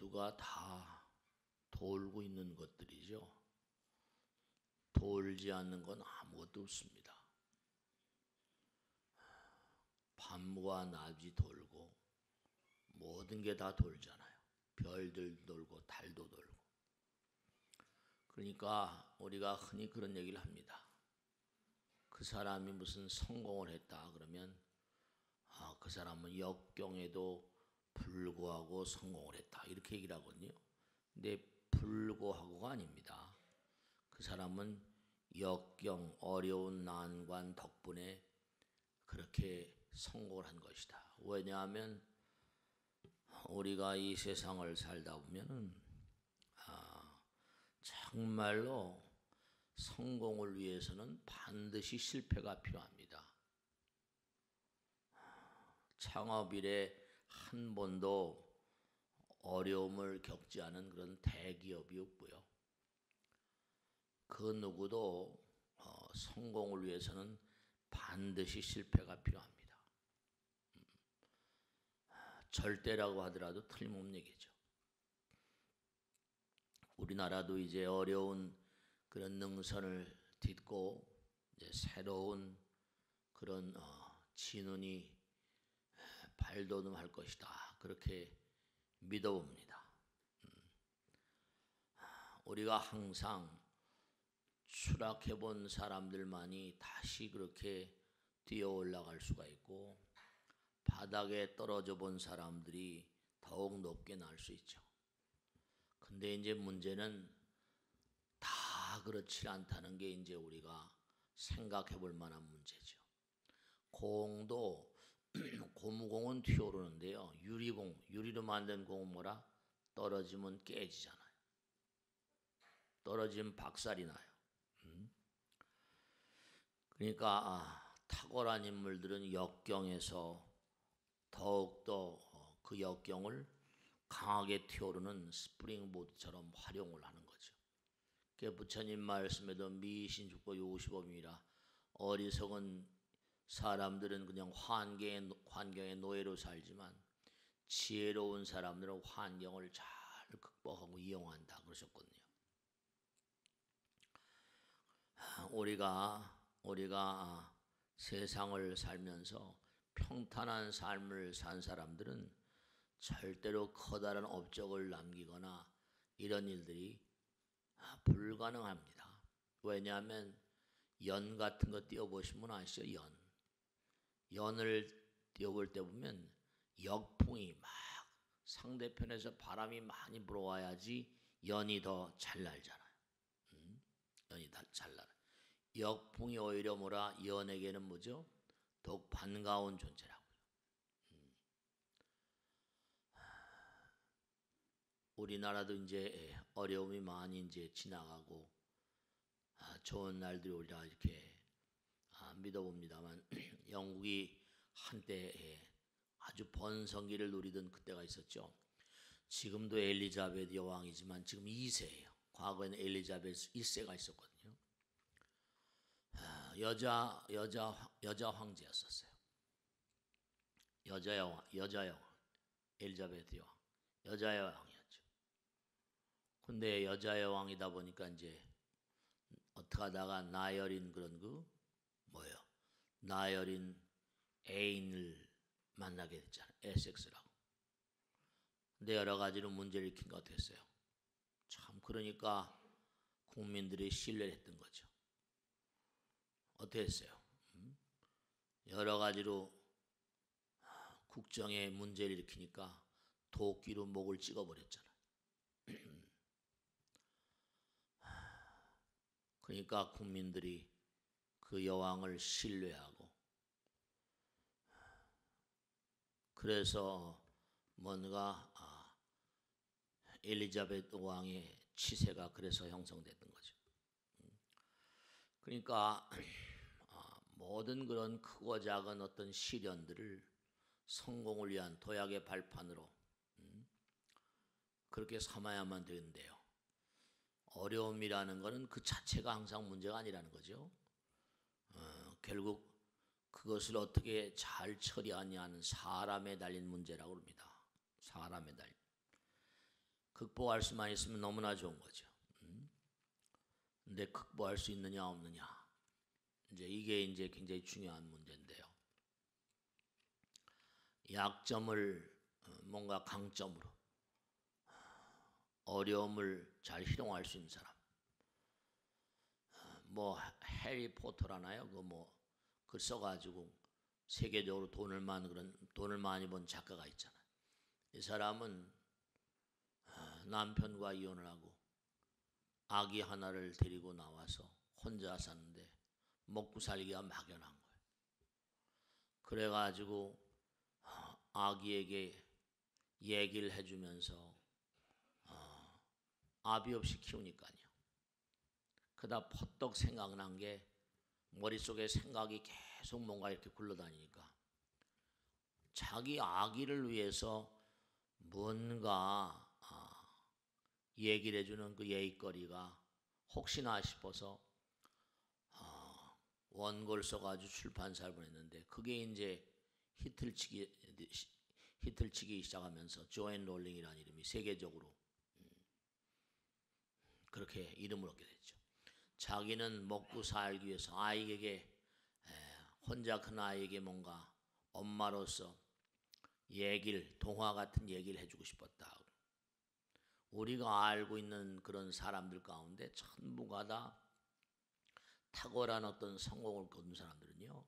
모두가 다 돌고 있는 것들이죠. 돌지 않는 건 아무것도 없습니다. 밤과 낮이 돌고 모든 게 다 돌잖아요. 별들 돌고 달도 돌고. 그러니까 우리가 흔히 그런 얘기를 합니다. 그 사람이 무슨 성공을 했다 그러면 그 사람은 역경에도 불구하고 성공을 했다 이렇게 얘기를 하거든요. 근데 불구하고가 아닙니다. 그 사람은 역경, 어려운 난관 덕분에 그렇게 성공을 한 것이다. 왜냐하면 우리가 이 세상을 살다 보면은 정말로 성공을 위해서는 반드시 실패가 필요합니다. 창업 이래 한 번도 어려움을 겪지 않은 그런 대기업이 없고요. 그 누구도 성공을 위해서는 반드시 실패가 필요합니다. 절대라고 하더라도 틀림없는 얘기죠. 우리나라도 이제 어려운 그런 능선을 딛고 이제 새로운 그런 진운이 발돋움할 것이다. 그렇게 믿어봅니다. 우리가 항상 추락해 본 사람들만이 다시 그렇게 뛰어 올라갈 수가 있고 바닥에 떨어져 본 사람들이 더욱 높게 날 수 있죠. 근데 이제 문제는 다 그렇지 않다는 게 이제 우리가 생각해 볼 만한 문제죠. 공도 고무공은 튀어오르는데요. 유리로 만든 공은 뭐라? 떨어지면 깨지잖아요. 떨어지면 박살이 나요. 그러니까 탁월한 인물들은 역경에서 더욱더 그 역경을 강하게 튀어오르는 스프링보드처럼 활용을 하는 거죠. 부처님 말씀에도 미신축고 요시범이라 어리석은 사람들은 그냥 환경의 노예로 살지만 지혜로운 사람들은 환경을 잘 극복하고 이용한다 그러셨거든요. 우리가 세상을 살면서 평탄한 삶을 산 사람들은 절대로 커다란 업적을 남기거나 이런 일들이 불가능합니다. 왜냐하면 연 같은 거 띄워보시면 아시죠? 연을 띄워볼 때 보면 역풍이 막 상대편에서 바람이 많이 불어와야지 연이 더 잘 날잖아요. 연이 더 잘 날아요. 역풍이 오히려 연에게는 뭐죠? 더욱 반가운 존재라고요. 우리나라도 이제 어려움이 많이 이제 지나가고 좋은 날들이 오리라 이렇게 믿어봅니다만 영국이 한때 아주 번성기를 누리던 그때가 있었죠. 지금도 엘리자베트 여왕이지만 지금 2세예요. 과거에는 엘리자베트 1세가 있었거든요. 여자 황제였었어요. 여자 여왕, 엘리자베트 여왕, 여자 여왕이었죠. 근데 여자 여왕이다 보니까 이제 어떻게 하다가 나열인 그런 나열인 애인을 만나게 됐잖아요. 에섹스라고. 근데 여러 가지로 문제를 일으킨 것 같았어요. 참 그러니까 국민들이 신뢰를 했던 거죠. 어떻게 했어요? 여러 가지로 국정에 문제를 일으키니까 도끼로 목을 찍어버렸잖아요. 그러니까 국민들이 그 여왕을 신뢰하고 그래서 뭔가 엘리자베트 왕의 치세가 그래서 형성됐던 거죠. 그러니까 모든 그런 크고 작은 어떤 시련들을 성공을 위한 도약의 발판으로 그렇게 삼아야만 되는데요. 어려움이라는 것은 그 자체가 항상 문제가 아니라는 거죠. 결국 그것을 어떻게 잘 처리하냐는 사람에 달린 문제라고 합니다. 사람에 달린. 극복할 수만 있으면 너무나 좋은 거죠. 근데 극복할 수 있느냐 없느냐, 이제 이게 이제 굉장히 중요한 문제인데요. 약점을 뭔가 강점으로, 어려움을 잘 활용할 수 있는 사람. 뭐 해리포터라나요? 그 써가지고 세계적으로 돈을 많이 번 작가가 있잖아요. 이 사람은 남편과 이혼을 하고 아기 하나를 데리고 나와서 혼자 사는데 먹고 살기가 막연한 거예요. 그래가지고 아기에게 얘기를 해주면서 아비 없이 키우니까요. 그러다 퍼뜩 생각난 게, 머릿속에 생각이 계속 뭔가 이렇게 굴러다니니까 자기 아기를 위해서 뭔가 얘기를 해주는 그 예의거리가 혹시나 싶어서 원고를 써가지고 출판사를 보냈는데, 그게 이제 히틀치기 시작하면서 조앤 롤링이라는 이름이 세계적으로 그렇게 이름을 얻게 됐죠. 자기는 먹고 살기 위해서 아이에게, 혼자 큰 아이에게 뭔가 엄마로서 동화 같은 얘기를 해주고 싶었다. 우리가 알고 있는 그런 사람들 가운데 전부가 다 탁월한 어떤 성공을 거둔 사람들은요,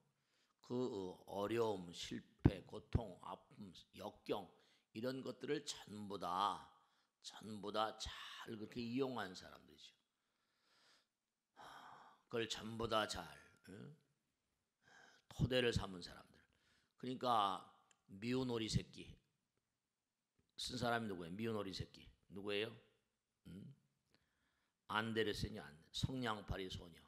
그 어려움, 실패, 고통, 아픔, 역경, 이런 것들을 전부 다 잘 그렇게 이용한 사람들이죠. 그걸 전부 다 잘 토대를 삼은 사람들. 그러니까 미운 오리 새끼 쓴 사람이 누구예요? 미운 오리 새끼 누구예요? 안데르센이 성냥팔이 소녀.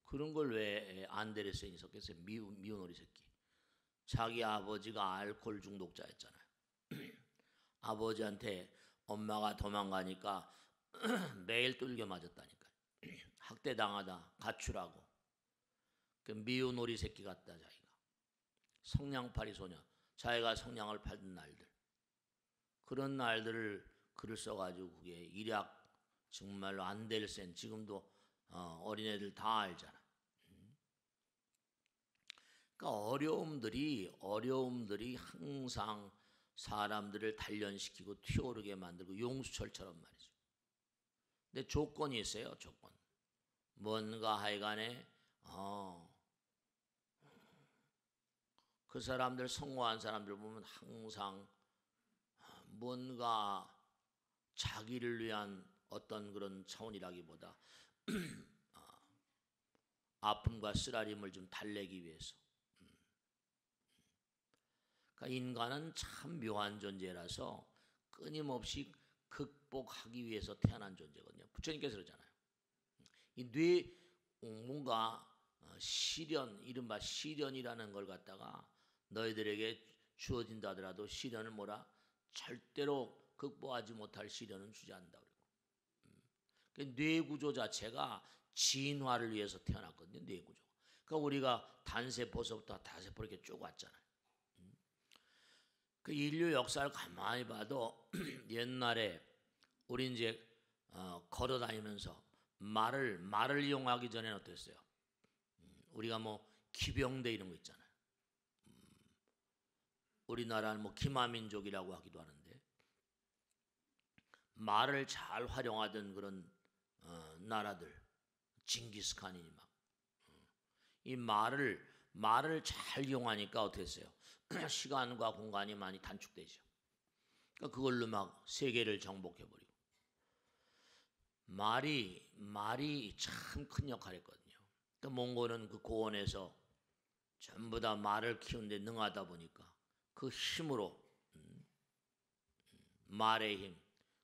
그런 걸 왜 안데르센이 썼겠어요? 미운 오리 새끼. 자기 아버지가 알코올 중독자였잖아요. 아버지한테 엄마가 도망가니까 매일 뚫겨 맞았다니까. 학대당하다 가출하고. 그 미운 오리 새끼 같다 자기가. 성냥팔이 소녀. 자기가 성냥을 팔던 날들. 그런 날들을 글을 써가지고 그게 일약 정말로 안데르센, 지금도 어린애들 다 알잖아. 그러니까 어려움들이 항상 사람들을 단련시키고 튀어오르게 만들고 용수철처럼 말이죠. 근데 조건이 있어요. 조건. 뭔가 하여간에 그 사람들, 성공한 사람들 보면 항상 뭔가 자기를 위한 어떤 그런 차원이라기보다 아픔과 쓰라림을 좀 달래기 위해서. 그러니까 인간은 참 묘한 존재라서 끊임없이 극복하기 위해서 태어난 존재거든요. 부처님께서 그러잖아요. 뭔가 시련, 이른바 시련이라는 걸 갖다가 너희들에게 주어진다 하더라도 시련을 절대로 극복하지 못할 시련은 주지 않는다. 뇌 구조 자체가 진화를 위해서 태어났거든요. 뇌 구조. 그러니까 우리가 단세포서부터 다세포로 이렇게 쭉 왔잖아요. 그 인류 역사를 가만히 봐도 옛날에 우리 이제 걸어 다니면서 말을 이용하기 전에는 어땠어요? 우리가 기병대 이런 거 있잖아요. 우리나라는 기마민족이라고 하기도 하는데, 말을 잘 활용하던 그런 나라들, 징기스칸이니 이 말을 잘 이용하니까 어떻게 했어요? 시간과 공간이 많이 단축되죠. 그러니까 그걸로 세계를 정복해버리고. 말이 참 큰 역할을 했거든요. 그러니까 몽골은 그 고원에서 전부 다 말을 키우는데 능하다 보니까 그 힘으로, 말의 힘,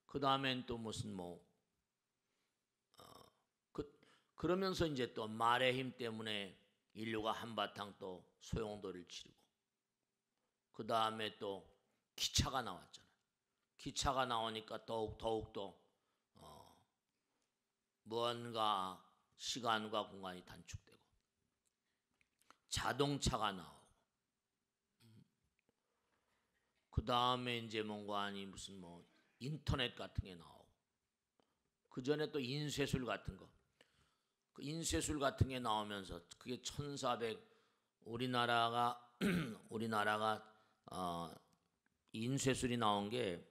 그 다음엔 또 무슨 그러면서 이제 또 말의 힘 때문에 인류가 한바탕 또 소용돌이를 치르고, 그 다음에 또 기차가 나왔잖아요. 기차가 나오니까 더욱더 뭔가 시간과 공간이 단축되고, 자동차가 나오고, 그 다음에 이제 뭔가 무슨 인터넷 같은 게 나오고 그 전에 또 인쇄술 같은 거, 그 인쇄술 같은 게 나오면서 그게 1400 우리나라가 인쇄술이 나온 게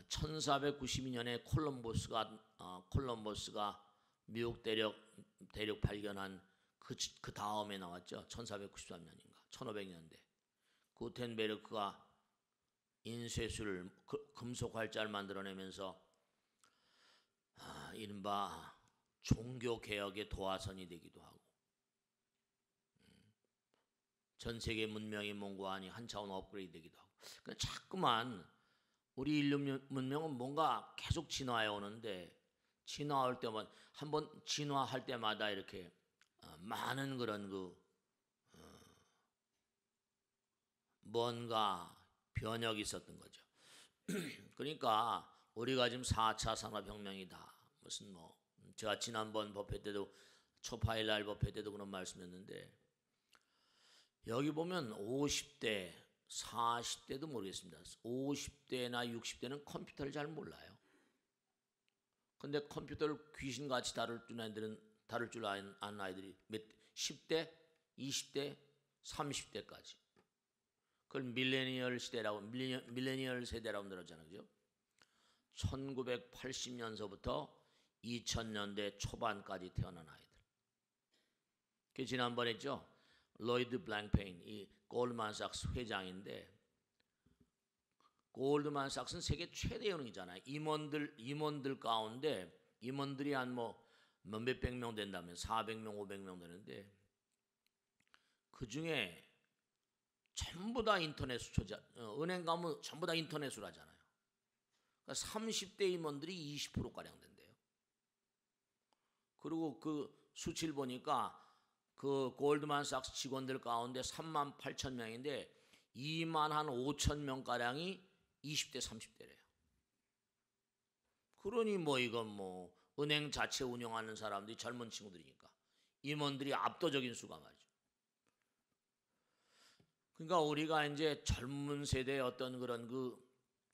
1492년에 콜럼버스가 미국 대륙 발견한 그 다음에 나왔죠. 1493년인가 1500년대 구텐베르크가 인쇄술 금속 활자를 만들어내면서 이른바 종교 개혁의 도화선이 되기도 하고 전 세계 문명의 문과안이 한 차원 업그레이드 되기도 하고 자꾸만 우리 인류 문명은 뭔가 계속 진화해 오는데 진화할 때마다 한번 진화할 때마다 이렇게 많은 그런 뭔가 변혁이 있었던 거죠. 그러니까 우리가 지금 4차 산업혁명이다. 무슨 제가 지난번 법회 때도 초파일날 법회 때도 그런 말씀했는데 여기 보면 50대, 40대도 모르겠습니다. 50대나 60대는 컴퓨터를 잘 몰라요. 근데 컴퓨터를 귀신같이 다룰 줄 아는 아이들이 10대, 20대, 30대까지. 그걸 밀레니얼 세대라고 그러잖아요. 그죠? 1980년서부터 2000년대 초반까지 태어난 아이들. 그 지난번에 했죠. 로이드 블랭페인, 이 골드만삭스 회장인데 골드만삭스는 세계 최대 은행이잖아요. 임원들 가운데 임원들이 한 몇백 명 된다면 400명, 500명 되는데 그 중에 전부 다 인터넷 수초자, 은행 가면 전부 다 인터넷으로 하잖아요. 그러니까 30대 임원들이 20%가량 된대요. 그리고 그 수치를 보니까 그 골드만삭스 직원들 가운데 3만 8천 명인데 2만 한 5천 명가량이 20대, 30대래요. 그러니 이건 은행 자체 운영하는 사람들이 젊은 친구들이니까 임원들이 압도적인 수가 말이죠. 그러니까 우리가 이제 젊은 세대의 어떤 그런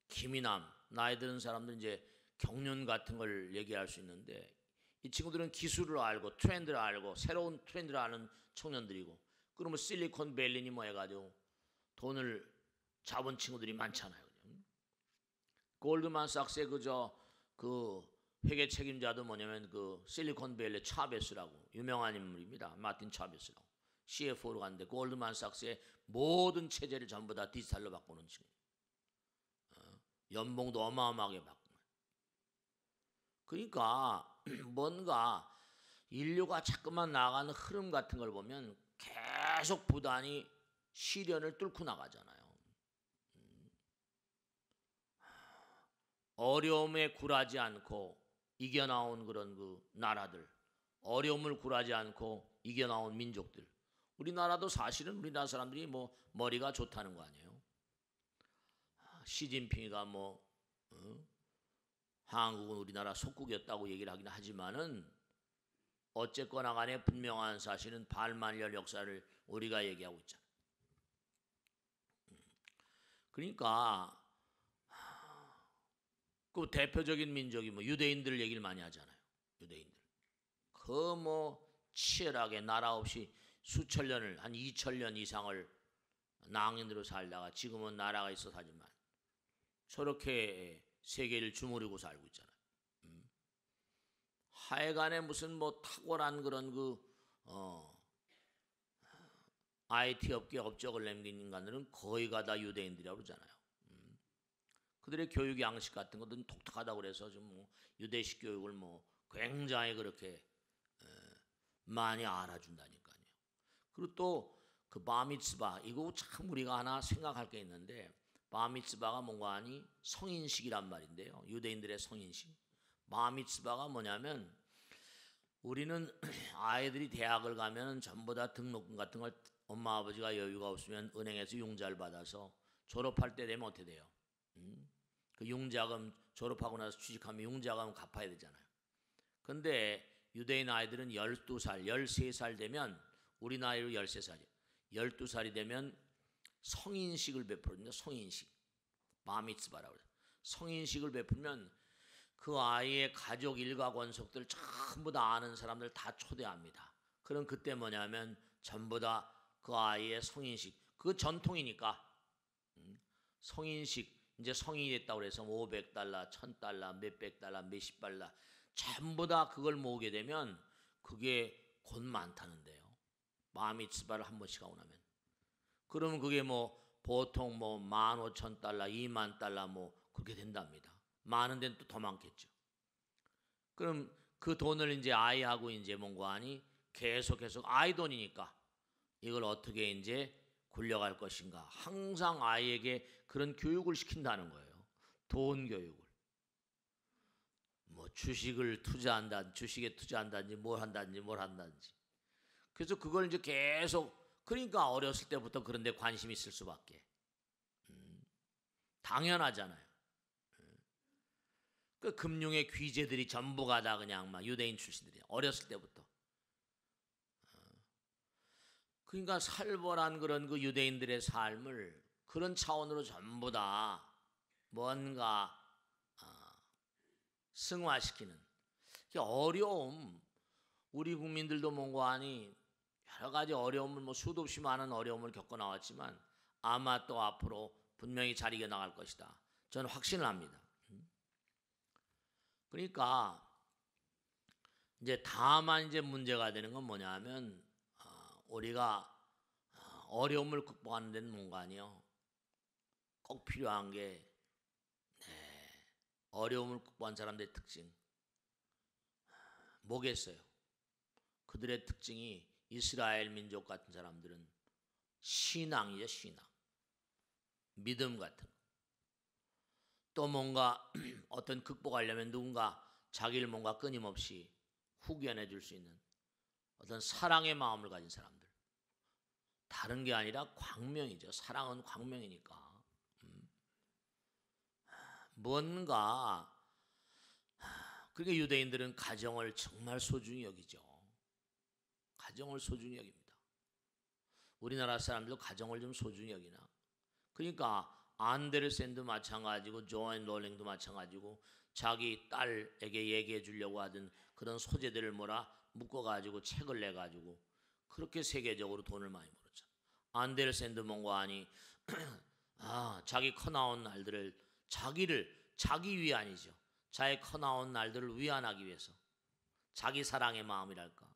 기민함, 나이 드는 사람들 이제 경륜 같은 걸 얘기할 수 있는데 이 친구들은 기술을 알고 트렌드를 알고 새로운 트렌드를 아는 청년들이고 그러면 실리콘밸리니 해가지고 돈을 잡은 친구들이 많잖아요. 골드만삭스의 그 회계 책임자도 뭐냐면 그 실리콘밸리 차베스라고 유명한 인물입니다. 마틴 차베스라고 CFO로 갔는데 골드만삭스의 모든 체제를 전부 다 디지털로 바꾸는 친구. 연봉도 어마어마하게 바꾸는. 그러니까 뭔가 인류가 자꾸만 나아가는 흐름 같은 걸 보면 계속 부단히 시련을 뚫고 나가잖아요. 어려움에 굴하지 않고 이겨나온 그런 나라들, 어려움을 굴하지 않고 이겨나온 민족들. 우리나라도 사실은 우리나라 사람들이 머리가 좋다는 거 아니에요. 시진핑이가 한국은 우리나라 속국이었다고 얘기를 하긴 하지만은 어쨌거나 간에 분명한 사실은 반만년 역사를 우리가 얘기하고 있잖아요. 그러니까 그 대표적인 민족이 유대인들 얘기를 많이 하잖아요. 유대인들. 치열하게 나라 없이 수천 년을 한 2000년 이상을 낭인으로 살다가 지금은 나라가 있어 하지만 저렇게 세계를 주무르고 살고 있잖아요. 하여간에 무슨 탁월한 그런 IT 업계 업적을 남긴 인간들은 거의가 다 유대인들이라고 그러잖아요. 그들의 교육 양식 같은 것들은 독특하다고 그래서 좀 유대식 교육을 굉장히 그렇게 많이 알아준다니까요. 그리고 또 그 바미츠바 이거 참 우리가 하나 생각할 게 있는데 바미츠바가 뭔가 하니 성인식이란 말인데요. 유대인들의 성인식. 바미츠바가 뭐냐면 우리는 아이들이 대학을 가면 전부 다 등록금 같은 걸 엄마 아버지가 여유가 없으면 은행에서 융자를 받아서 졸업할 때 되면 어떻게 돼요? 그 융자금 졸업하고 나서 취직하면 융자금 갚아야 되잖아요. 근데 유대인 아이들은 12살, 13살 되면 우리 나이로 13살이에요. 12살이 되면 성인식을 베풀어줍니다. 성인식. 바미츠바라고 해요. 성인식을 베풀면 그 아이의 가족 일가 권속들 전부 다 아는 사람들 다 초대합니다. 그럼 그때 뭐냐면 전부 다 그 아이의 성인식, 그 전통이니까 성인식 이제 성인이 됐다고 그래서 $500, $1000, 몇백 달러, 몇십 달러 전부 다 그걸 모으게 되면 그게 곧 많다는데요. 마미츠바를 한 번씩 하고 나면 그러면 그게 뭐 보통 뭐 $15,000, $20,000 뭐 그렇게 된답니다. 많은 데는 또 더 많겠죠. 그럼 그 돈을 이제 아이하고 이제 뭔가 하니 계속 아이 돈이니까 이걸 어떻게 이제 굴려갈 것인가. 항상 아이에게 그런 교육을 시킨다는 거예요. 돈 교육을. 뭐 주식에 투자한다든지 뭘 한다든지. 그래서 그걸 이제 계속 그러니까 어렸을 때부터 그런 데 관심이 있을 수밖에. 당연하잖아요. 그 금융의 귀재들이 전부가 다 그냥 막 유대인 출신들이 어렸을 때부터. 그러니까 살벌한 그런 그 유대인들의 삶을 그런 차원으로 전부 다 뭔가 승화시키는 어려움, 우리 국민들도 뭔가 하니 여러 가지 어려움을 뭐 수도 없이 많은 어려움을 겪어 나왔지만 아마 또 앞으로 분명히 잘 이겨나갈 것이다. 저는 확신을 합니다. 그러니까 이제 다만 이제 문제가 되는 건 뭐냐면 우리가 어려움을 극복하는 데는 뭔가 아니요. 꼭 필요한 게 어려움을 극복한 사람들의 특징 뭐겠어요? 그들의 특징이 이스라엘 민족 같은 사람들은 신앙이죠. 신앙. 믿음 같은 거. 또 뭔가 어떤 극복하려면 누군가 자기를 뭔가 끊임없이 후견해 줄 수 있는 어떤 사랑의 마음을 가진 사람들. 다른 게 아니라 광명이죠. 사랑은 광명이니까. 뭔가 그러니까 유대인들은 가정을 정말 소중히 여기죠. 가정을 소중히 여깁니다. 우리나라 사람들도 가정을 좀 소중히 여기나. 그러니까 안데르센도 마찬가지고 조안 롤링도 마찬가지고 자기 딸에게 얘기해 주려고 하던 그런 소재들을 묶어가지고 책을 내가지고 그렇게 세계적으로 돈을 많이 벌었죠. 안데르센도 뭔가하니 자기 커나온 날들을 자기 위안이죠. 자기 커나온 날들을 위안하기 위해서 자기 사랑의 마음이랄까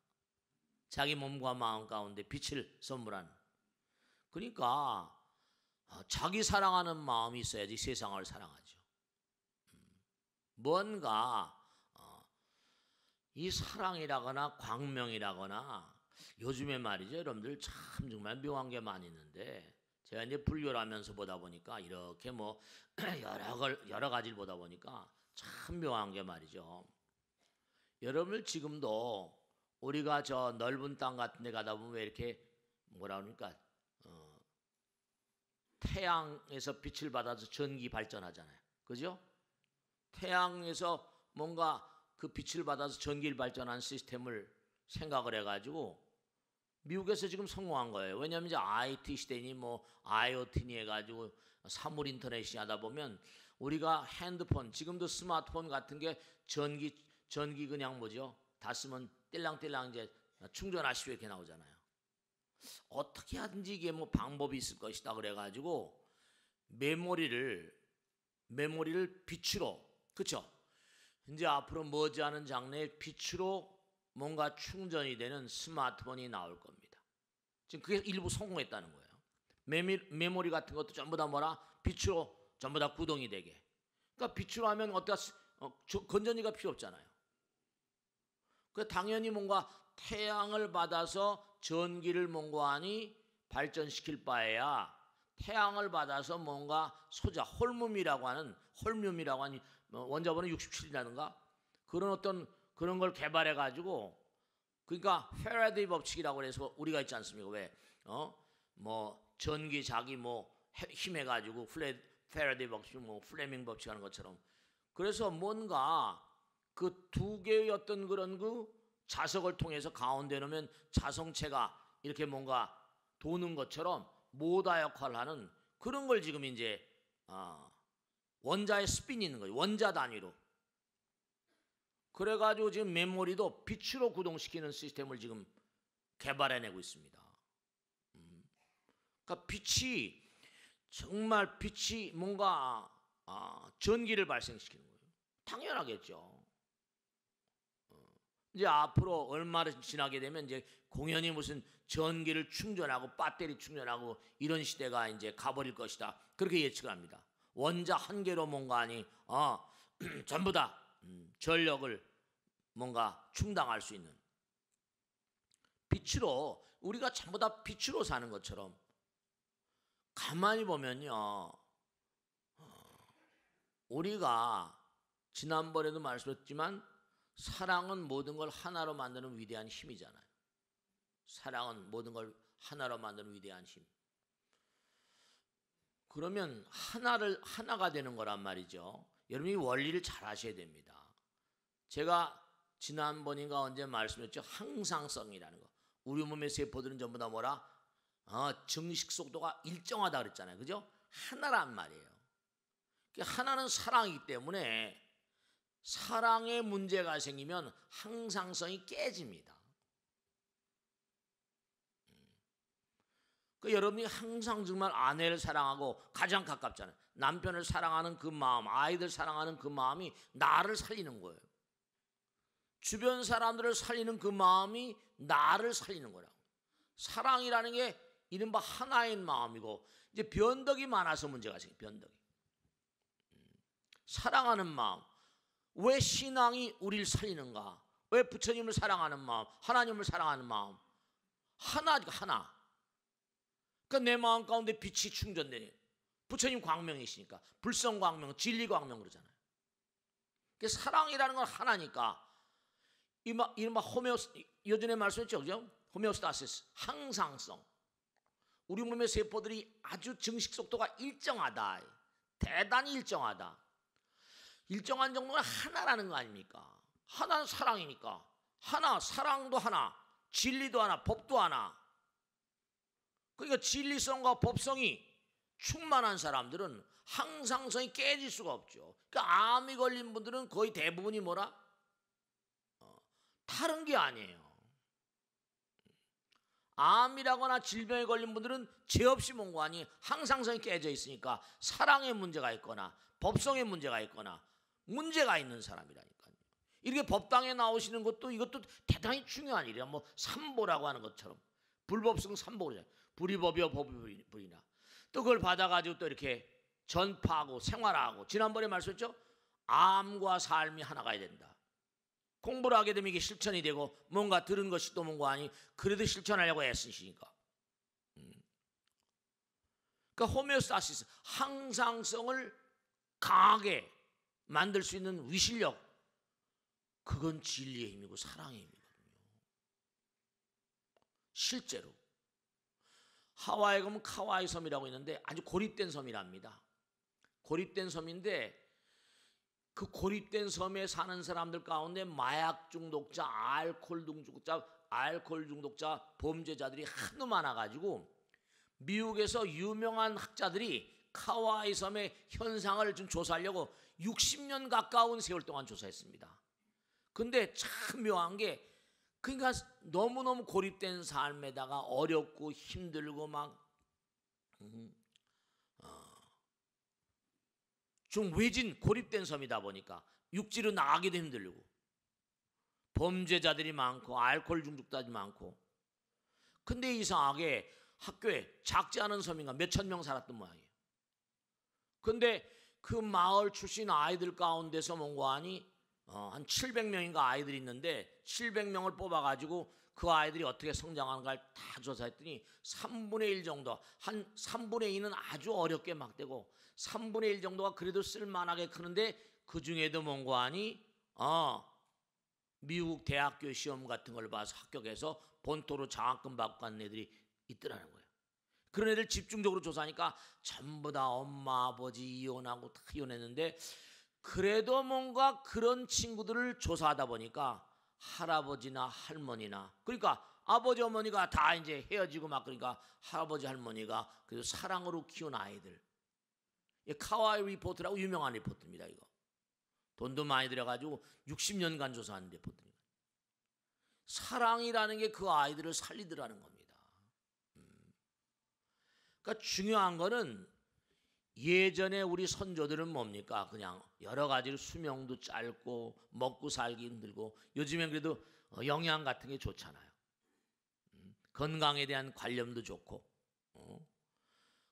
자기 몸과 마음 가운데 빛을 선물하는 그러니까 자기 사랑하는 마음이 있어야지 세상을 사랑하죠. 뭔가 이 사랑이라거나 광명이라거나 요즘에 말이죠. 여러분들 참 정말 묘한 게 많이 있는데 제가 이제 불교를 하면서 보다 보니까 이렇게 뭐 여러 가지를 보다 보니까 참 묘한 게 말이죠. 여러분들 지금도 우리가 저 넓은 땅 같은 데 가다 보면 왜 이렇게 뭐라 그러니까 태양에서 빛을 받아서 전기 발전하잖아요. 그죠? 태양에서 뭔가 그 빛을 받아서 전기를 발전한 시스템을 생각을 해가지고 미국에서 지금 성공한 거예요. 왜냐하면 이제 IT 시대니 뭐 IoT니 해가지고 사물 인터넷이 하다 보면 우리가 핸드폰 지금도 스마트폰 같은 게 전기 그냥 뭐죠? 다 쓰면 띨랑띨랑 이제 충전하시오 이렇게 나오잖아요. 어떻게 하든지 이게 뭐 방법이 있을 것이다 그래가지고 메모리를 빛으로 그렇죠? 이제 앞으로 머지않은 장래에 빛으로 뭔가 충전이 되는 스마트폰이 나올 겁니다. 지금 그게 일부 성공했다는 거예요. 메모리 같은 것도 전부 다 빛으로 전부 다 구동이 되게. 그러니까 빛으로 하면 건전지가 필요 없잖아요. 그 당연히 뭔가 태양을 받아서 전기를 뭔가 하니 발전시킬 바에야 태양을 받아서 뭔가 홀뮴이라고 하는 원자번호 67이라든가 그런 걸 개발해 가지고 그러니까 페라데이 법칙이라고 해서 우리가 있지 않습니까? 왜 전기 자기 힘해 가지고 페라데이 법칙 플레밍 법칙 하는 것처럼 그래서 뭔가 그 두 개의 어떤 그런 그 자석을 통해서 가운데 놓으면 자성체가 이렇게 뭔가 도는 것처럼 모다 역할을 하는 그런 걸 지금 이제 원자에 스핀이 있는 거예요. 원자 단위로. 그래가지고 지금 메모리도 빛으로 구동시키는 시스템을 지금 개발해내고 있습니다. 그러니까 빛이 정말 빛이 뭔가 전기를 발생시키는 거예요. 당연하겠죠. 이제 앞으로 얼마나 지나게 되면 이제 공연히 무슨 전기를 충전하고 배터리 충전하고 이런 시대가 이제 가버릴 것이다. 그렇게 예측을 합니다. 원자 한 개로 뭔가 아니 전부 다 전력을 뭔가 충당할 수 있는 빛으로 우리가 전부 다 빛으로 사는 것처럼 가만히 보면요. 우리가 지난번에도 말씀드렸지만 사랑은 모든 걸 하나로 만드는 위대한 힘이잖아요. 사랑은 모든 걸 하나로 만드는 위대한 힘. 그러면 하나가 되는 거란 말이죠. 여러분이 원리를 잘 아셔야 됩니다. 제가 지난번인가 언제 말씀드렸죠? 항상성이라는 거. 우리 몸의 세포들은 전부 다 뭐라? 증식 속도가 일정하다 그랬잖아요. 그죠? 하나란 말이에요. 하나는 사랑이기 때문에 사랑에 문제가 생기면 항상성이 깨집니다. 여러분이 항상 정말 아내를 사랑하고 가장 가깝잖아요. 남편을 사랑하는 그 마음, 아이들 사랑하는 그 마음이 나를 살리는 거예요. 주변 사람들을 살리는 그 마음이 나를 살리는 거라고. 사랑이라는 게 이른바 하나인 마음이고 이제 변덕이 많아서 문제가 생겨요. 변덕이. 사랑하는 마음. 왜 신앙이 우리를 살리는가? 왜 부처님을 사랑하는 마음, 하나님을 사랑하는 마음? 하나. 그러니까 내 마음 가운데 빛이 충전되니 부처님 광명이시니까 불성 광명, 진리 광명 그러잖아요. 그러니까 사랑이라는 건 하나니까 이른바 예전에 말씀했죠, 그죠? 호메오스타시스, 항상성. 우리 몸의 세포들이 아주 증식 속도가 일정하다, 대단히 일정하다. 일정한 정도는 하나라는 거 아닙니까? 하나는 사랑이니까 하나, 사랑도 하나, 진리도 하나, 법도 하나. 그러니까 진리성과 법성이 충만한 사람들은 항상성이 깨질 수가 없죠. 그러니까 암이 걸린 분들은 거의 대부분이 뭐라? 다른 게 아니에요. 암이라거나 질병에 걸린 분들은 죄 없이 뭔가니 항상성이 깨져 있으니까 사랑에 문제가 있거나 법성에 문제가 있거나 문제가 있는 사람이라니까요. 이렇게 법당에 나오시는 것도 이것도 대단히 중요한 일이야. 뭐 삼보라고 하는 것처럼 불법성 삼보잖아요. 불이법이요 법이 불이나 또 그걸 받아가지고 또 이렇게 전파하고 생활하고 지난번에 말씀했죠. 암과 삶이 하나가 돼야 된다. 공부를 하게 되면 이게 실천이 되고 뭔가 들은 것이 또 뭔가 아니 그래도 실천하려고 애쓰시니까. 그러니까 호메오스타시스 항상성을 강하게 만들 수 있는 위실력 그건 진리의 힘이고 사랑의 힘이거든요. 실제로 하와이에 가면 카와이 섬이라고 있는데 아주 고립된 섬이랍니다. 고립된 섬인데 그 고립된 섬에 사는 사람들 가운데 마약 중독자, 알코올 중독자, 범죄자들이 하도 많아가지고 미국에서 유명한 학자들이 카와이 섬의 현상을 좀 조사하려고 60년 가까운 세월 동안 조사했습니다. 근데 참 묘한 게 그러니까 너무너무 고립된 삶에다가 어렵고 힘들고 막 좀 외진 고립된 섬이다 보니까 육지로 나가기도 힘들고 범죄자들이 많고 알코올 중독자들이 많고 근데 이상하게 학교에 작지 않은 섬인가 몇천 명 살았던 모양이에요. 근데 그 마을 출신 아이들 가운데서 뭔가 하니 한 700명인가 아이들이 있는데 700명을 뽑아가지고 그 아이들이 어떻게 성장하는가를 다 조사했더니 3분의 1 정도 한 3분의 2는 아주 어렵게 막 되고 3분의 1 정도가 그래도 쓸만하게 크는데 그 중에도 뭔가 하니 미국 대학교 시험 같은 걸 봐서 합격해서 본토로 장학금 받고 간 애들이 있더라는 거예요. 그런 애들 집중적으로 조사하니까 전부 다 엄마 아버지 이혼하고 다 이혼했는데 그래도 뭔가 그런 친구들을 조사하다 보니까 할아버지나 할머니나 그러니까 아버지 어머니가 다 이제 헤어지고 막 그러니까 할아버지 할머니가 그래도 사랑으로 키운 아이들 카와이 리포트라고 유명한 리포트입니다. 이거 돈도 많이 들여가지고 60년간 조사한 리포트입니다. 사랑이라는 게 그 아이들을 살리더라는 겁니다. 그러니까 중요한 거는 예전에 우리 선조들은 뭡니까? 그냥 여러 가지로 수명도 짧고 먹고 살기 힘들고 요즘엔 그래도 영양 같은 게 좋잖아요. 건강에 대한 관념도 좋고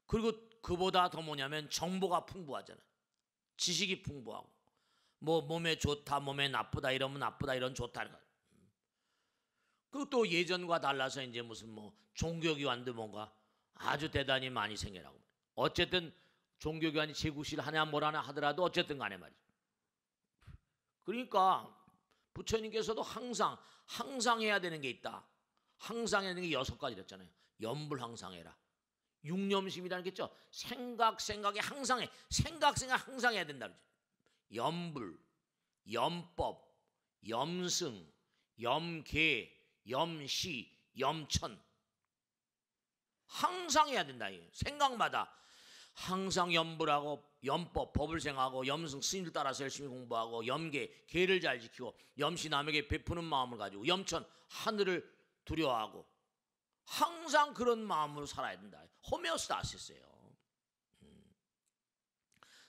그리고 그보다 더 뭐냐면 정보가 풍부하잖아요. 지식이 풍부하고 뭐 몸에 좋다 몸에 나쁘다 이러면 나쁘다 이런 좋다는 거예요. 그리고 또 예전과 달라서 이제 무슨 뭐 종교기관도 뭔가 아주 대단히 많이 생겨나고 어쨌든 종교기관이 제국시를 하냐 뭐라나 하더라도 어쨌든 간에 말이죠. 그러니까 부처님께서도 항상 해야 되는 게 있다. 항상 해야 되는 게 6가지 랬잖아요. 염불항상해라. 육념심이라는 게 있죠. 생각에 항상 해. 생각 항상 해야 된다 그러죠. 염불, 염법, 염승, 염계, 염시, 염천. 항상 해야 된다. 생각마다 항상 염불하고 염법, 법을 생하고 염승, 스님을 따라서 열심히 공부하고 염계, 계를 잘 지키고 염시, 남에게 베푸는 마음을 가지고 염천, 하늘을 두려워하고 항상 그런 마음으로 살아야 된다. 호메오스타시스예요.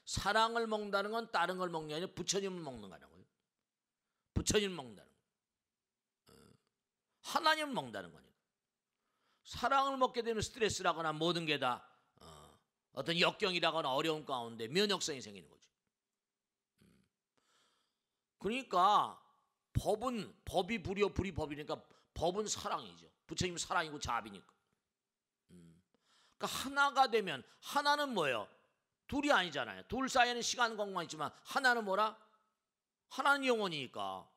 사랑을 먹는다는 건 다른 걸 먹는 게 아니라 부처님을 먹는 거라는 거예요. 부처님을 먹는다는 거예요. 하나님을 먹는다는 거니까. 사랑을 먹게 되면 스트레스라거나 모든 게 다 어떤 역경이라거나 어려운 가운데 면역성이 생기는 거죠. 그러니까 법이 불이요 불이 법이니까 법은 사랑이죠. 부처님 사랑이고 자비니까. 그러니까 하나가 되면 하나는 뭐예요? 둘이 아니잖아요. 둘 사이에는 시간 공간이 있지만 하나는 뭐라? 하나는 영원이니까.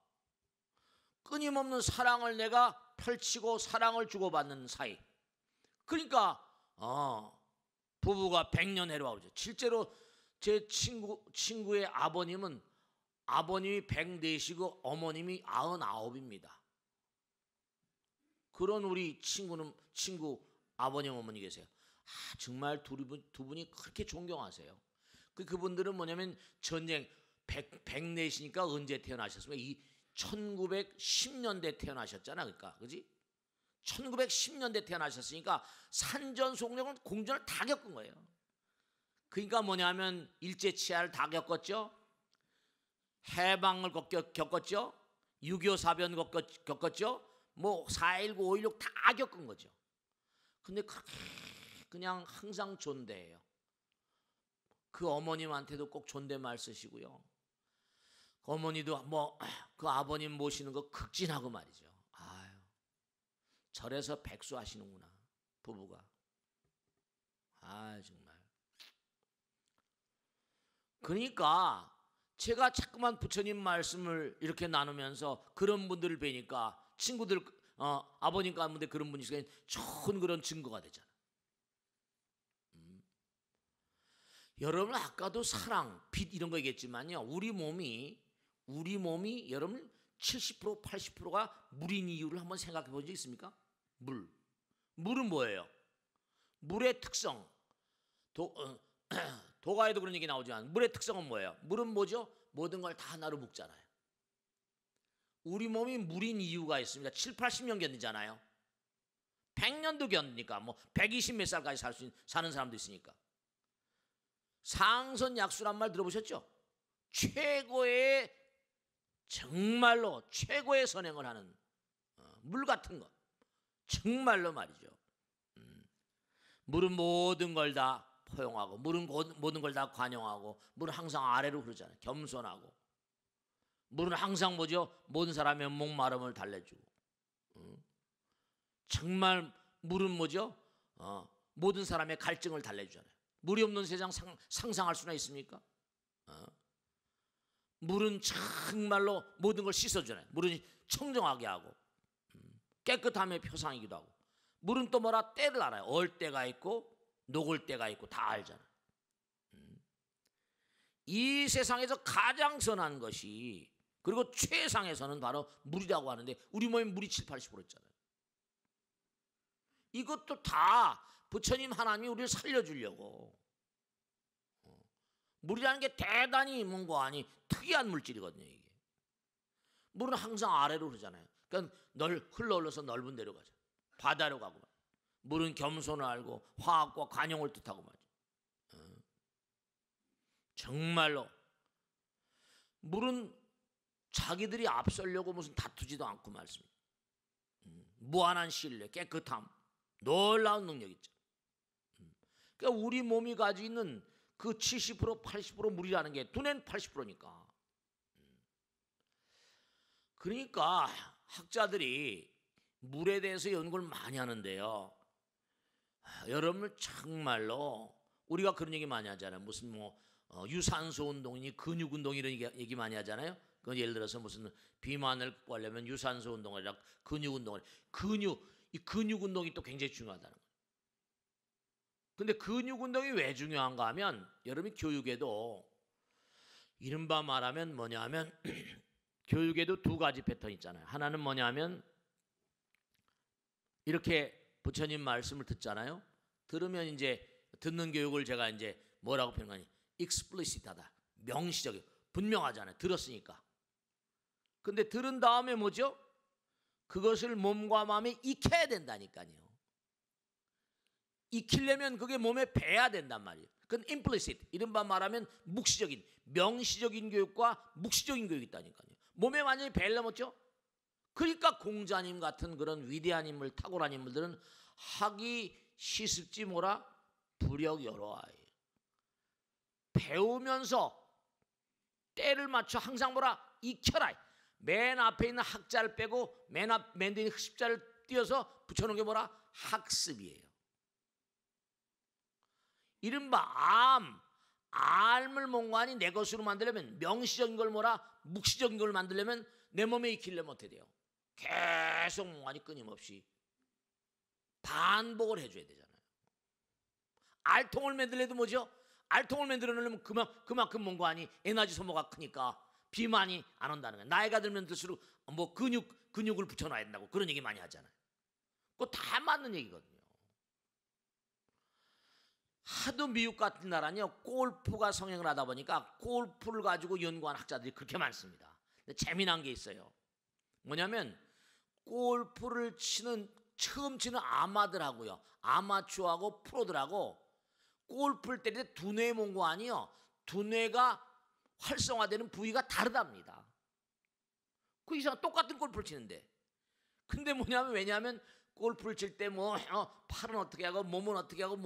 끊임없는 사랑을 내가 펼치고 사랑을 주고받는 사이. 그러니까 부부가 100년 해로 그러죠. 실제로 제 친구의 아버님이 104시고 어머님이 99입니다. 그런 우리 친구 아버님 어머니 계세요. 정말 두 분이 그렇게 존경하세요. 그분들은 뭐냐면 전쟁 104시니까 언제 태어나셨습니까? 이 1910년대 태어나셨잖아. 그러니까 그지? 1910년대 태어나셨으니까 산전수공령을 공전을 다 겪은 거예요. 그러니까 뭐냐면 일제치하를 다 겪었죠. 해방을 겪었죠. 6.25 사변 겪었죠. 뭐 4.19, 5.16 다 겪은 거죠. 근데 그렇게 그냥 항상 존대해요. 그 어머님한테도 꼭 존댓말 쓰시고요. 어머니도 뭐 그 아버님 모시는 거 극진하고 말이죠. 아유, 절에서 백수하시는구나 부부가. 아 정말. 그러니까 제가 자꾸만 부처님 말씀을 이렇게 나누면서 그런 분들을 뵈니까 친구들 아버님 가운데 그런 분이 있으니까 좋은 그런 증거가 되잖아. 여러분 아까도 사랑, 빛 이런 거 얘기했지만요. 우리 몸이 여러분 70% 80%가 물인 이유를 한번 생각해 본 적 있습니까? 물은 뭐예요? 물의 특성. 도가에도 그런 얘기 나오지만 물의 특성은 뭐예요? 물은 뭐죠? 모든 걸 다 하나로 묶잖아요. 우리 몸이 물인 이유가 있습니다. 7, 80년 견디잖아요. 100년도 견디니까 뭐 120 몇 살까지 사는 사람도 있으니까. 상선약수란 말 들어보셨죠? 정말로 최고의 선행을 하는 물 같은 것. 정말로 말이죠. 물은 모든 걸 다 포용하고 물은 모든 걸 다 관용하고 물은 항상 아래로 흐르잖아요. 겸손하고 물은 항상 뭐죠? 모든 사람의 목마름을 달래주고 정말 물은 뭐죠? 모든 사람의 갈증을 달래주잖아요. 물이 없는 세상 상상할 수나 있습니까? 물은 정말로 모든 걸 씻어주잖아요. 물은 청정하게 하고 깨끗함의 표상이기도 하고 물은 또 뭐라 때를 알아요. 얼 때가 있고 녹을 때가 있고 다 알잖아요. 이 세상에서 가장 선한 것이 그리고 최상에서는 바로 물이라고 하는데 우리 몸에 물이 7, 80% 있잖아요. 이것도 다 부처님 하나님이 우리를 살려주려고 물이라는 게 대단히 뭔가 아니 특이한 물질이거든요. 이게 물은 항상 아래로 흐르잖아요. 그러니까 흘러서 넓은 데로 가죠. 바다로 가고 말이죠. 물은 겸손을 알고 화학과 관용을 뜻하고 말이죠. 정말로 물은 자기들이 앞서려고 무슨 다투지도 않고 말습니다. 무한한 신뢰, 깨끗함, 놀라운 능력 있죠. 그러니까 우리 몸이 가지고 있는 그 70%, 80% 물이라는 게 두뇌는 80%니까. 그러니까 학자들이 물에 대해서 연구를 많이 하는데요. 여러분 정말로 우리가 그런 얘기 많이 하잖아요. 무슨 유산소 운동이니 근육 운동 이런 얘기 많이 하잖아요. 그 예를 들어서 무슨 비만을 극복하려면 유산소 운동이라 근육 운동을 이 근육 운동이 또 굉장히 중요하다는 거예요. 근데 근육 운동이 왜 중요한가 하면 여러분이 교육에도 이른바 말하면 뭐냐면 교육에도 두 가지 패턴 있잖아요. 하나는 뭐냐면 이렇게 부처님 말씀을 듣잖아요. 들으면 이제 듣는 교육을 제가 이제 뭐라고 표현하니 explicit하다. 명시적이고 분명하잖아요. 들었으니까. 근데 들은 다음에 뭐죠? 그것을 몸과 마음에 익혀야 된다니까요. 익히려면 그게 몸에 배야 된단 말이에요. 그건 implicit, 이른바 말하면 묵시적인, 명시적인 교육과 묵시적인 교육이 있다니까요. 몸에 완전히 배려면 없죠? 그러니까 공자님 같은 그런 위대한 인물, 탁월한 인물들은 학이 시습지 뭐라 부력여러하여 배우면서 때를 맞춰 항상 뭐라 익혀라. 맨 앞에 있는 학자를 빼고 맨 뒤에 있는 십자를 띄어서 붙여놓은 게 뭐라 학습이에요. 이른바 알물 몽관이 내 것으로 만들려면 명시적인 걸 뭐라 묵시적인 걸 만들려면 내 몸에 익히려면 어떻게 돼요? 계속 몽관이 끊임없이 반복을 해줘야 되잖아요. 알통을 만들려도 뭐죠? 알통을 만들어내려면 그만큼 몽관이 에너지 소모가 크니까 비만이 안 온다는 거예요. 나이가 들면 들수록 뭐 근육을 붙여놔야 된다고 그런 얘기 많이 하잖아요. 그거 다 맞는 얘기거든요. 하도 미국 같은 나라는요 골프가 성행을 하다 보니까 골프를 가지고 연구한 학자들이 그렇게 많습니다. 근데 재미난 게 있어요. 뭐냐면 골프를 처음 치는 아마들하고요, 아마추어하고 프로들하고 골프를 때릴 때 두뇌의 몽관이요, 두뇌가 활성화되는 부위가 다르답니다. 그 이상 똑같은 골프를 치는데, 근데 왜냐하면 골프를 칠 때 팔은 어떻게 하고 몸은 어떻게 하고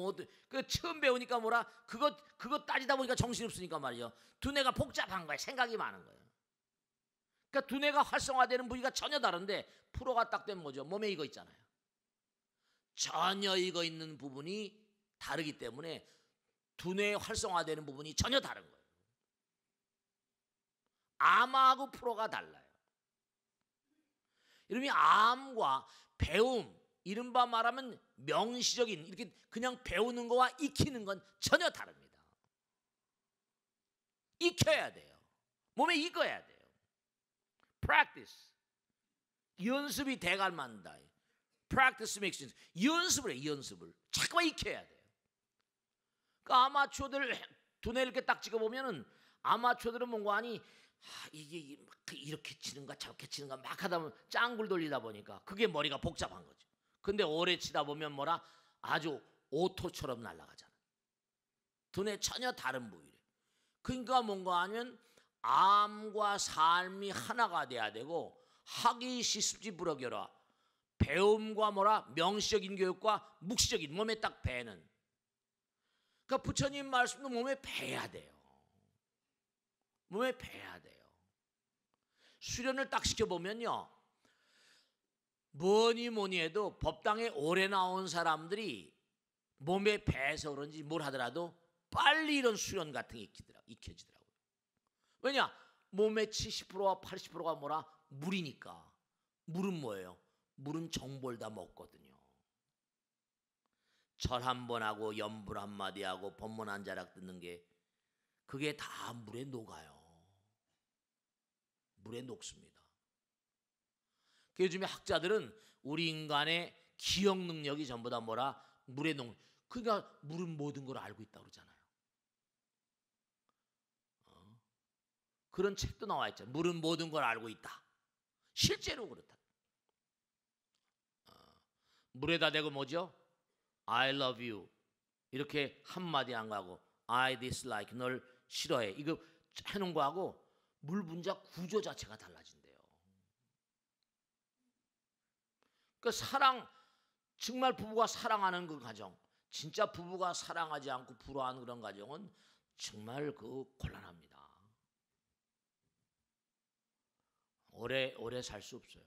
그 처음 배우니까 뭐라 그거 따지다 보니까 정신이 없으니까 말이죠. 두뇌가 복잡한 거예요. 생각이 많은 거예요. 그러니까 두뇌가 활성화되는 부위가 전혀 다른데 프로가 딱 되면 뭐죠? 몸에 이거 있잖아요. 전혀 이거 있는 부분이 다르기 때문에 두뇌 활성화되는 부분이 전혀 다른 거예요. 암하고 프로가 달라요. 이름이 암과 배움, 이른바 말하면 명시적인 이렇게 그냥 배우는 거와 익히는 건 전혀 다릅니다. 익혀야 돼요. 몸에 익어야 돼요. practice. 연습이 대가를 만든다. practice makes sense. 연습을 해, 연습을. 자꾸만 익혀야 돼요. 그러니까 아마추어들 두뇌 이렇게 딱 찍어보면은 아마추어들은 뭔가 이게 이렇게 치는가 저렇게 치는가 막 하다 보면 짱굴 돌리다 보니까 그게 머리가 복잡한 거죠. 근데 오래 치다 보면 아주 오토처럼 날아가잖아. 두뇌 전혀 다른 부위래. 그러니까 뭔가 하면 암과 삶이 하나가 돼야 되고 학이 시습지 부러겨라. 배움과 명시적인 교육과 묵시적인 몸에 딱 배는. 그러니까 부처님 말씀도 몸에 배야 돼요. 몸에 배야 돼요. 수련을 딱 시켜보면요, 뭐니 해도 법당에 오래 나온 사람들이 몸에 배서 그런지 뭘 하더라도 빨리 이런 수련 같은 게 익혀지더라고요. 왜냐? 몸의 70%와 80%가 물이니까. 물은 뭐예요? 물은 정보를 다 먹거든요. 절 한 번 하고 염불 한마디 하고 법문 한 자락 듣는 게 그게 다 물에 녹아요. 물에 녹습니다. 요즘에 학자들은 우리 인간의 기억 능력이 전부 다 물에 녹. 그러니까 물은 모든 걸 알고 있다고 그러잖아요. 그런 책도 나와 있죠. 물은 모든 걸 알고 있다. 실제로 그렇다. 물에다 대고 뭐죠? I love you 이렇게 한마디 안 가고 I dislike 널 싫어해 이거 해놓은 거하고 물 분자 구조 자체가 달라진대요. 그 사랑 정말 부부가 사랑하는 그 가정, 진짜 부부가 사랑하지 않고 불화하는 그런 가정은 정말 그 곤란합니다. 오래 살 수 없어요.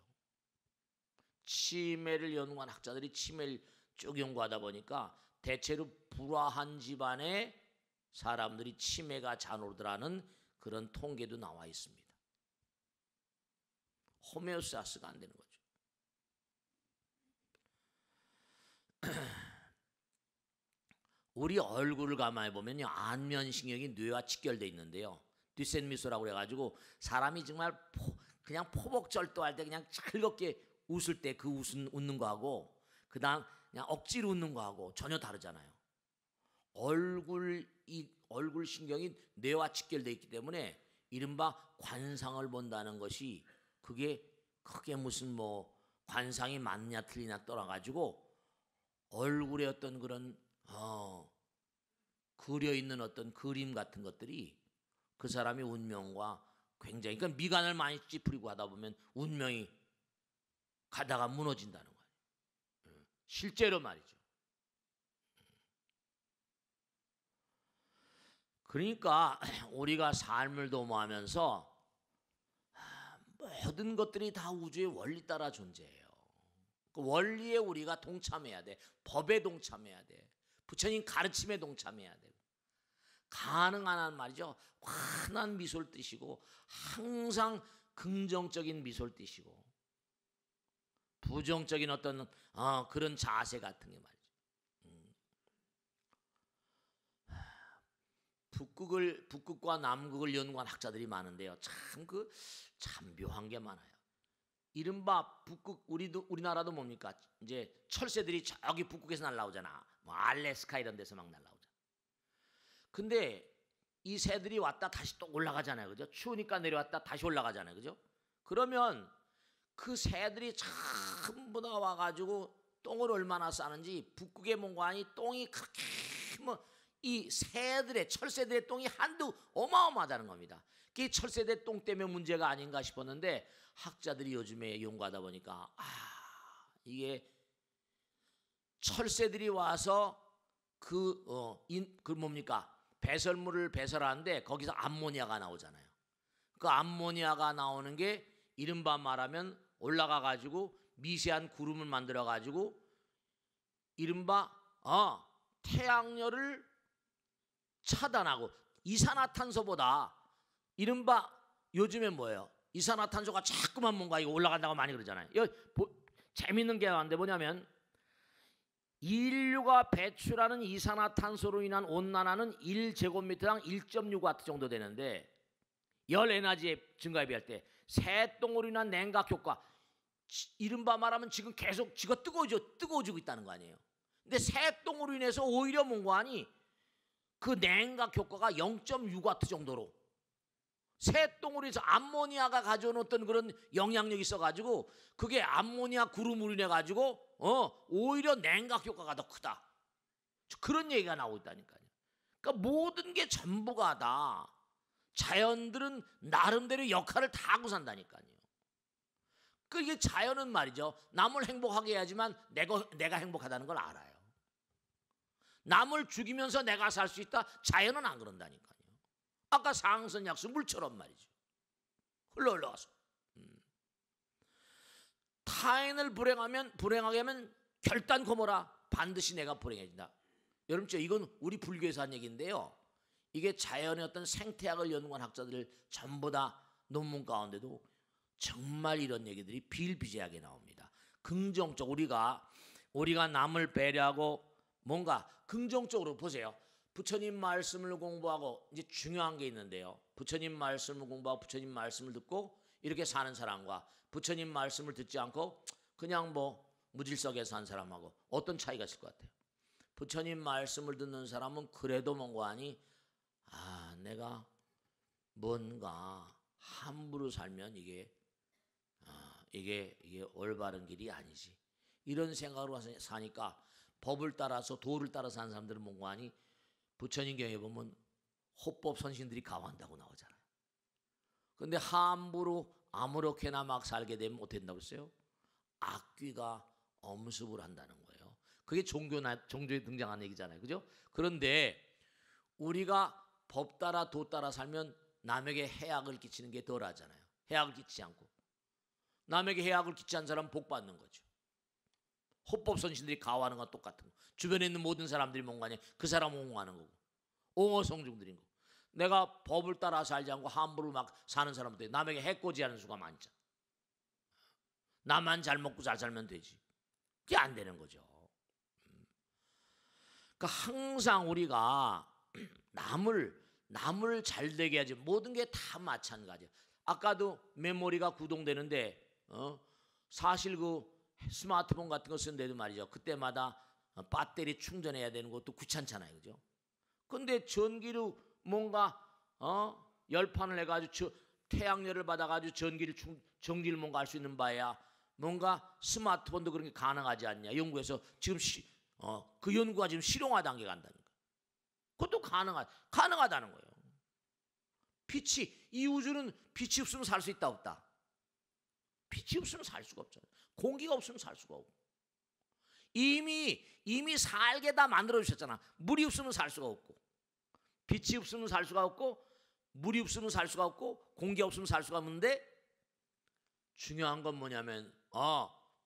치매를 연구한 학자들이 치매를 쭉 연구하다 보니까 대체로 불화한 집안에 사람들이 치매가 잔오르더라는 그런 통계도 나와 있습니다. 호메오스타스가 안 되는 거죠. 우리 얼굴을 가만히 보면요, 안면신경이 뇌와 직결되어 있는데요. 듀센 미소라고 그래가지고 사람이 정말 그냥 포복절도할 때 그냥 즐겁게 웃을 때 그 웃는 거하고 그다음 그냥 억지로 웃는 거하고 전혀 다르잖아요. 얼굴 신경이 뇌와 직결되어 있기 때문에 이른바 관상을 본다는 것이 그게 크게 무슨 뭐 관상이 맞냐 틀리냐 떠나가지고 얼굴에 어떤 그런 그려 있는 어떤 그림 같은 것들이 그 사람의 운명과 굉장히 그러니까 미간을 많이 찌푸리고 하다 보면 운명이 가다가 무너진다는 거예요. 실제로 말이죠. 그러니까 우리가 삶을 도모하면서 모든 것들이 다 우주의 원리 따라 존재해요. 그 원리에 우리가 동참해야 돼. 법에 동참해야 돼. 부처님 가르침에 동참해야 돼. 가능한 한 말이죠. 환한 미소를 띠시고 항상 긍정적인 미소를 띠시고 부정적인 어떤 그런 자세 같은 게 말이죠. 북극과 남극을 연구한 학자들이 많은데요. 참 묘한 게 많아요. 이른바 북극 우리나라도 뭡니까? 이제 철새들이 저기 북극에서 날라오잖아. 뭐 알래스카 이런 데서 막 날라오잖아. 근데 이 새들이 왔다 다시 또 올라가잖아요. 그죠? 추우니까 내려왔다 다시 올라가잖아요. 그죠? 그러면 그 새들이 전부 다 와가지고 똥을 얼마나 싸는지 북극의 몽관이 똥이 그렇게 이 새들의 철새들의 똥이 한두 어마어마하다는 겁니다. 그 철새들 똥 때문에 문제가 아닌가 싶었는데 학자들이 요즘에 연구하다 보니까 이게 철새들이 와서 그 뭡니까? 배설물을 배설하는데 거기서 암모니아가 나오잖아요. 그 암모니아가 나오는 게 이른바 말하면 올라가 가지고 미세한 구름을 만들어 가지고 이른바 태양열을 차단하고 이산화탄소보다 이른바 요즘에 뭐예요? 이산화탄소가 자꾸만 뭔가 이거 올라간다고 많이 그러잖아요. 재밌는 게 한데 뭐냐면 인류가 배출하는 이산화탄소로 인한 온난화는 1제곱미터당 1.6와트 정도 되는데 열 에너지의 증가에 비할 때 새똥으로 인한 냉각 효과 이른바 말하면 지금 계속 지가 뜨거워지고 있다는 거 아니에요. 근데 새똥으로 인해서 오히려 뭔가 하니 그 냉각 효과가 0.6와트 정도로 새똥으로 해서 암모니아가 가져온 어떤 그런 영향력이 있어가지고 그게 암모니아 구름으로 인해 가지고 오히려 냉각 효과가 더 크다. 그런 얘기가 나오고 있다니까요. 그러니까 모든 게 전부가 다 자연들은 나름대로 역할을 다 하고 산다니까요. 그게 자연은 말이죠. 남을 행복하게 해야지만 내가 행복하다는 걸 알아요. 남을 죽이면서 내가 살 수 있다? 자연은 안 그런다니까요. 아까 상선약수 물처럼 말이죠. 흘러서 타인을 불행하게 하면 결단코 뭐라 반드시 내가 불행해진다. 여러분 이건 우리 불교에서 한 얘기인데요. 이게 자연의 어떤 생태학을 연구한 학자들 전부 다 논문 가운데도 정말 이런 얘기들이 비일비재하게 나옵니다. 긍정적 우리가 남을 배려하고 뭔가 긍정적으로 보세요. 부처님 말씀을 공부하고 이제 중요한 게 있는데요. 부처님 말씀을 공부하고 부처님 말씀을 듣고 이렇게 사는 사람과 부처님 말씀을 듣지 않고 그냥 뭐 무질서하게 산 사람하고 어떤 차이가 있을 것 같아요? 부처님 말씀을 듣는 사람은 그래도 뭔가 하니 내가 뭔가 함부로 살면 이게 올바른 길이 아니지. 이런 생각으로 사니까 법을 따라서 도를 따라 사는 사람들은 뭔가 하니 부처님 경에 보면 호법 선신들이 가호한다고 나오잖아요. 근데 함부로 아무렇게나 막 살게 되면 어떻게 된다고 했어요? 악귀가 엄습을 한다는 거예요. 그게 종교에 등장하는 얘기잖아요. 그죠? 그런데 우리가 법 따라 도 따라 살면 남에게 해악을 끼치는 게 덜 하잖아요. 해악을 끼치지 않고. 남에게 해악을 끼치는 사람은 복 받는 거죠. 호법 선신들이 가호하는 건 똑같은 거. 주변에 있는 모든 사람들이 뭔가 하냐? 그 사람 옹호하는 거고. 옹호 성중들인 거고. 내가 법을 따라 살지 않고 함부로 막 사는 사람들, 남에게 해코지하는 수가 많잖아. 나만 잘 먹고 잘 살면 되지. 그게 안 되는 거죠. 그러니까 항상 우리가 남을 잘 되게 하지. 모든 게 다 마찬가지야. 아까도 메모리가 구동되는데 사실 그 스마트폰 같은 거 쓰는데도 말이죠. 그때마다 배터리 충전해야 되는 것도 귀찮잖아요. 그죠? 근데 전기로 뭔가 열판을 해가지고 태양열을 받아가지고 전기를 뭔가 할 수 있는 바야 뭔가 스마트폰도 그런 게 가능하지 않냐. 연구에서 지금 그 연구가 지금 실용화 단계에 간다니까. 그것도 가능하다는 거예요. 이 우주는 빛이 없으면 살 수 있다 없다? 빛이 없으면 살 수가 없잖아요. 공기가 없으면 살 수가 없고. 이미 살게 다 만들어 주셨잖아. 물이 없으면 살 수가 없고, 빛이 없으면 살 수가 없고, 물이 없으면 살 수가 없고, 공기가 없으면 살 수가 없는데 중요한 건 뭐냐면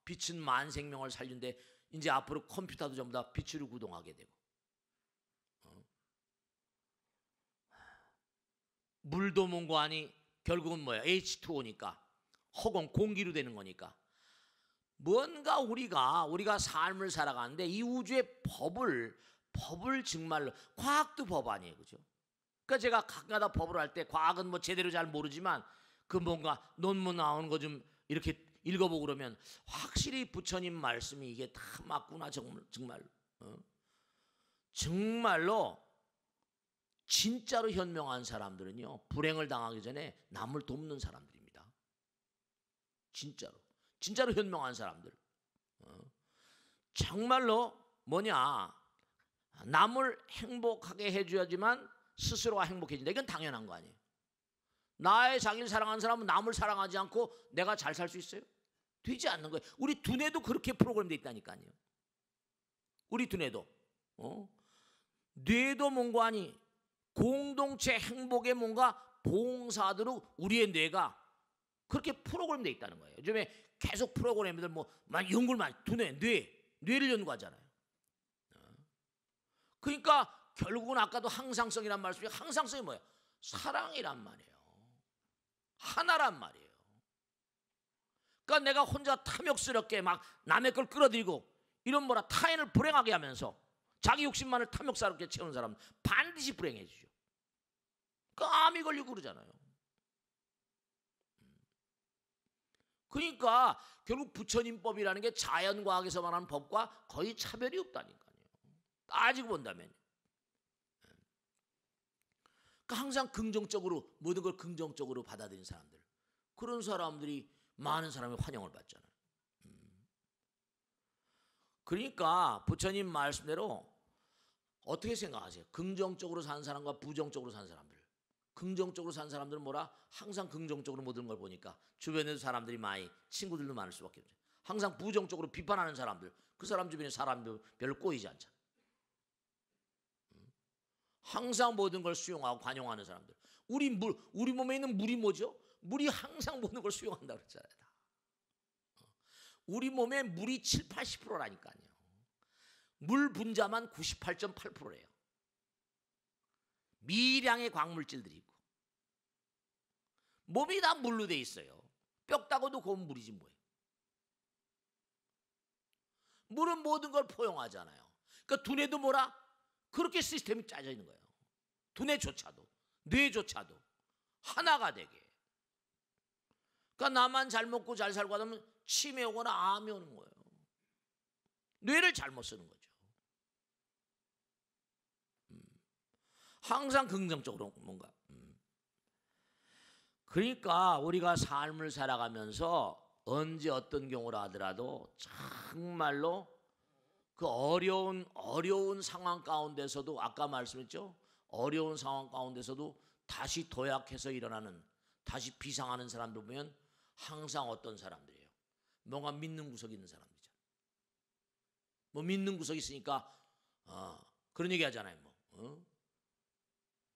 빛은 만생명을 살리는데 이제 앞으로 컴퓨터도 전부 다 빛으로 구동하게 되고, 물도 뭔가 하니 결국은 뭐야? H2O니까 허공 공기로 되는 거니까 뭔가 우리가 삶을 살아가는데 이 우주의 법을 정말로 과학도 법 아니에요, 그죠? 그러니까 제가 가끔가다 법을 할 때 과학은 뭐 제대로 잘 모르지만 그 뭔가 논문 나오는 거 좀 이렇게 읽어보고 그러면 확실히 부처님 말씀이 이게 다 맞구나. 정말로 진짜로 현명한 사람들은요 불행을 당하기 전에 남을 돕는 사람들입니다. 진짜로 현명한 사람들. 정말로 남을 행복하게 해줘야지만 스스로가 행복해진다. 이건 당연한 거 아니에요. 나의 자기를 사랑하는 사람은 남을 사랑하지 않고 내가 잘 살 수 있어요? 되지 않는 거예요. 우리 두뇌도 그렇게 프로그램되어 있다니까요. 우리 두뇌도 뇌도 뭔가 하니 공동체 행복에 뭔가 봉사하도록 우리의 뇌가 그렇게 프로그램되어 있다는 거예요. 요즘에 계속 프로그램들 연구를 뇌를 연구하잖아요. 그러니까 결국은 아까도 항상성이란 말씀이 항상성이 뭐예요? 사랑이란 말이에요. 하나란 말이에요. 그러니까 내가 혼자 탐욕스럽게 막 남의 걸 끌어들이고 이런 타인을 불행하게 하면서 자기 욕심만을 탐욕스럽게 채우는 사람은 반드시 불행해지죠. 그러니까 암이 걸리고 그러잖아요. 그러니까 결국 부처님법이라는 게 자연과학에서 말하는 법과 거의 차별이 없다니까요. 따지고 본다면. 그러니까 항상 긍정적으로 모든 걸 긍정적으로 받아들이는 사람들, 그런 사람들이 많은 사람의 환영을 받잖아요. 그러니까 부처님 말씀대로 어떻게 생각하세요? 긍정적으로 사는 사람과 부정적으로 사는 사람들. 긍정적으로 사는 사람들은 항상 긍정적으로 모든 걸 보니까 주변에도 사람들이 많이, 친구들도 많을 수밖에 없죠. 항상 부정적으로 비판하는 사람들, 그 사람 주변에 사람도 별로 꼬이지 않잖아. 항상 모든 걸 수용하고 관용하는 사람들. 우리 몸에 있는 물이 뭐죠? 물이 항상 모든 걸 수용한다고 그랬잖아요. 우리 몸에 물이 7, 80%라니까요. 물 분자만 98.8%래요. 미량의 광물질들이 있고 몸이 다 물로 돼 있어요. 뼈다고도 그건 물이지 뭐예요. 물은 모든 걸 포용하잖아요. 그러니까 두뇌도 그렇게 시스템이 짜져 있는 거예요. 두뇌조차도, 뇌조차도 하나가 되게. 그러니까 나만 잘 먹고 잘 살고 하면 치매 오거나 암이 오는 거예요. 뇌를 잘못 쓰는 거죠. 항상 긍정적으로 뭔가. 그러니까 우리가 삶을 살아가면서 언제 어떤 경우라 하더라도 정말로 그 어려운 상황 가운데서도 아까 말씀했죠. 어려운 상황 가운데서도 다시 도약해서 일어나는, 다시 비상하는 사람들 보면 항상 어떤 사람들이에요? 뭔가 믿는 구석이 있는 사람들이죠. 뭐 믿는 구석이 있으니까 그런 얘기 하잖아요.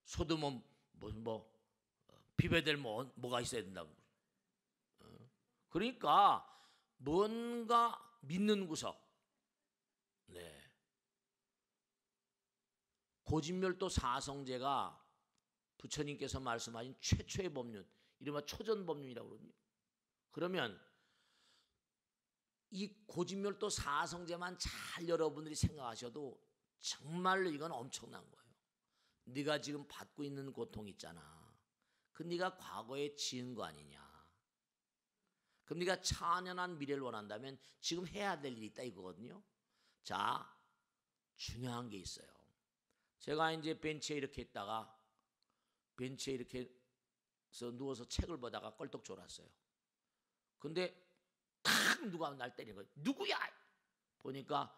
소돔은 비벼될 뭐가 있어야 된다고. 그러니까 뭔가 믿는 구석. 네. 고진멸도 사성제가 부처님께서 말씀하신 최초의 법륜, 이른바 초전법륜이라고 그러거든요. 그러면 이 고진멸도 사성제만 잘 여러분들이 생각하셔도 정말로 이건 엄청난 거예요. 네가 지금 받고 있는 고통 있잖아. 그 네가 과거에 지은 거 아니냐. 그럼 네가 찬연한 미래를 원한다면 지금 해야 될 일이 있다 이거거든요. 자, 중요한 게 있어요. 제가 이제 벤치에 이렇게 있다가 벤치에 이렇게 해서 누워서 책을 보다가 껄떡 졸았어요. 근데 탁 누가 날 때리는 거예요. 누구야? 보니까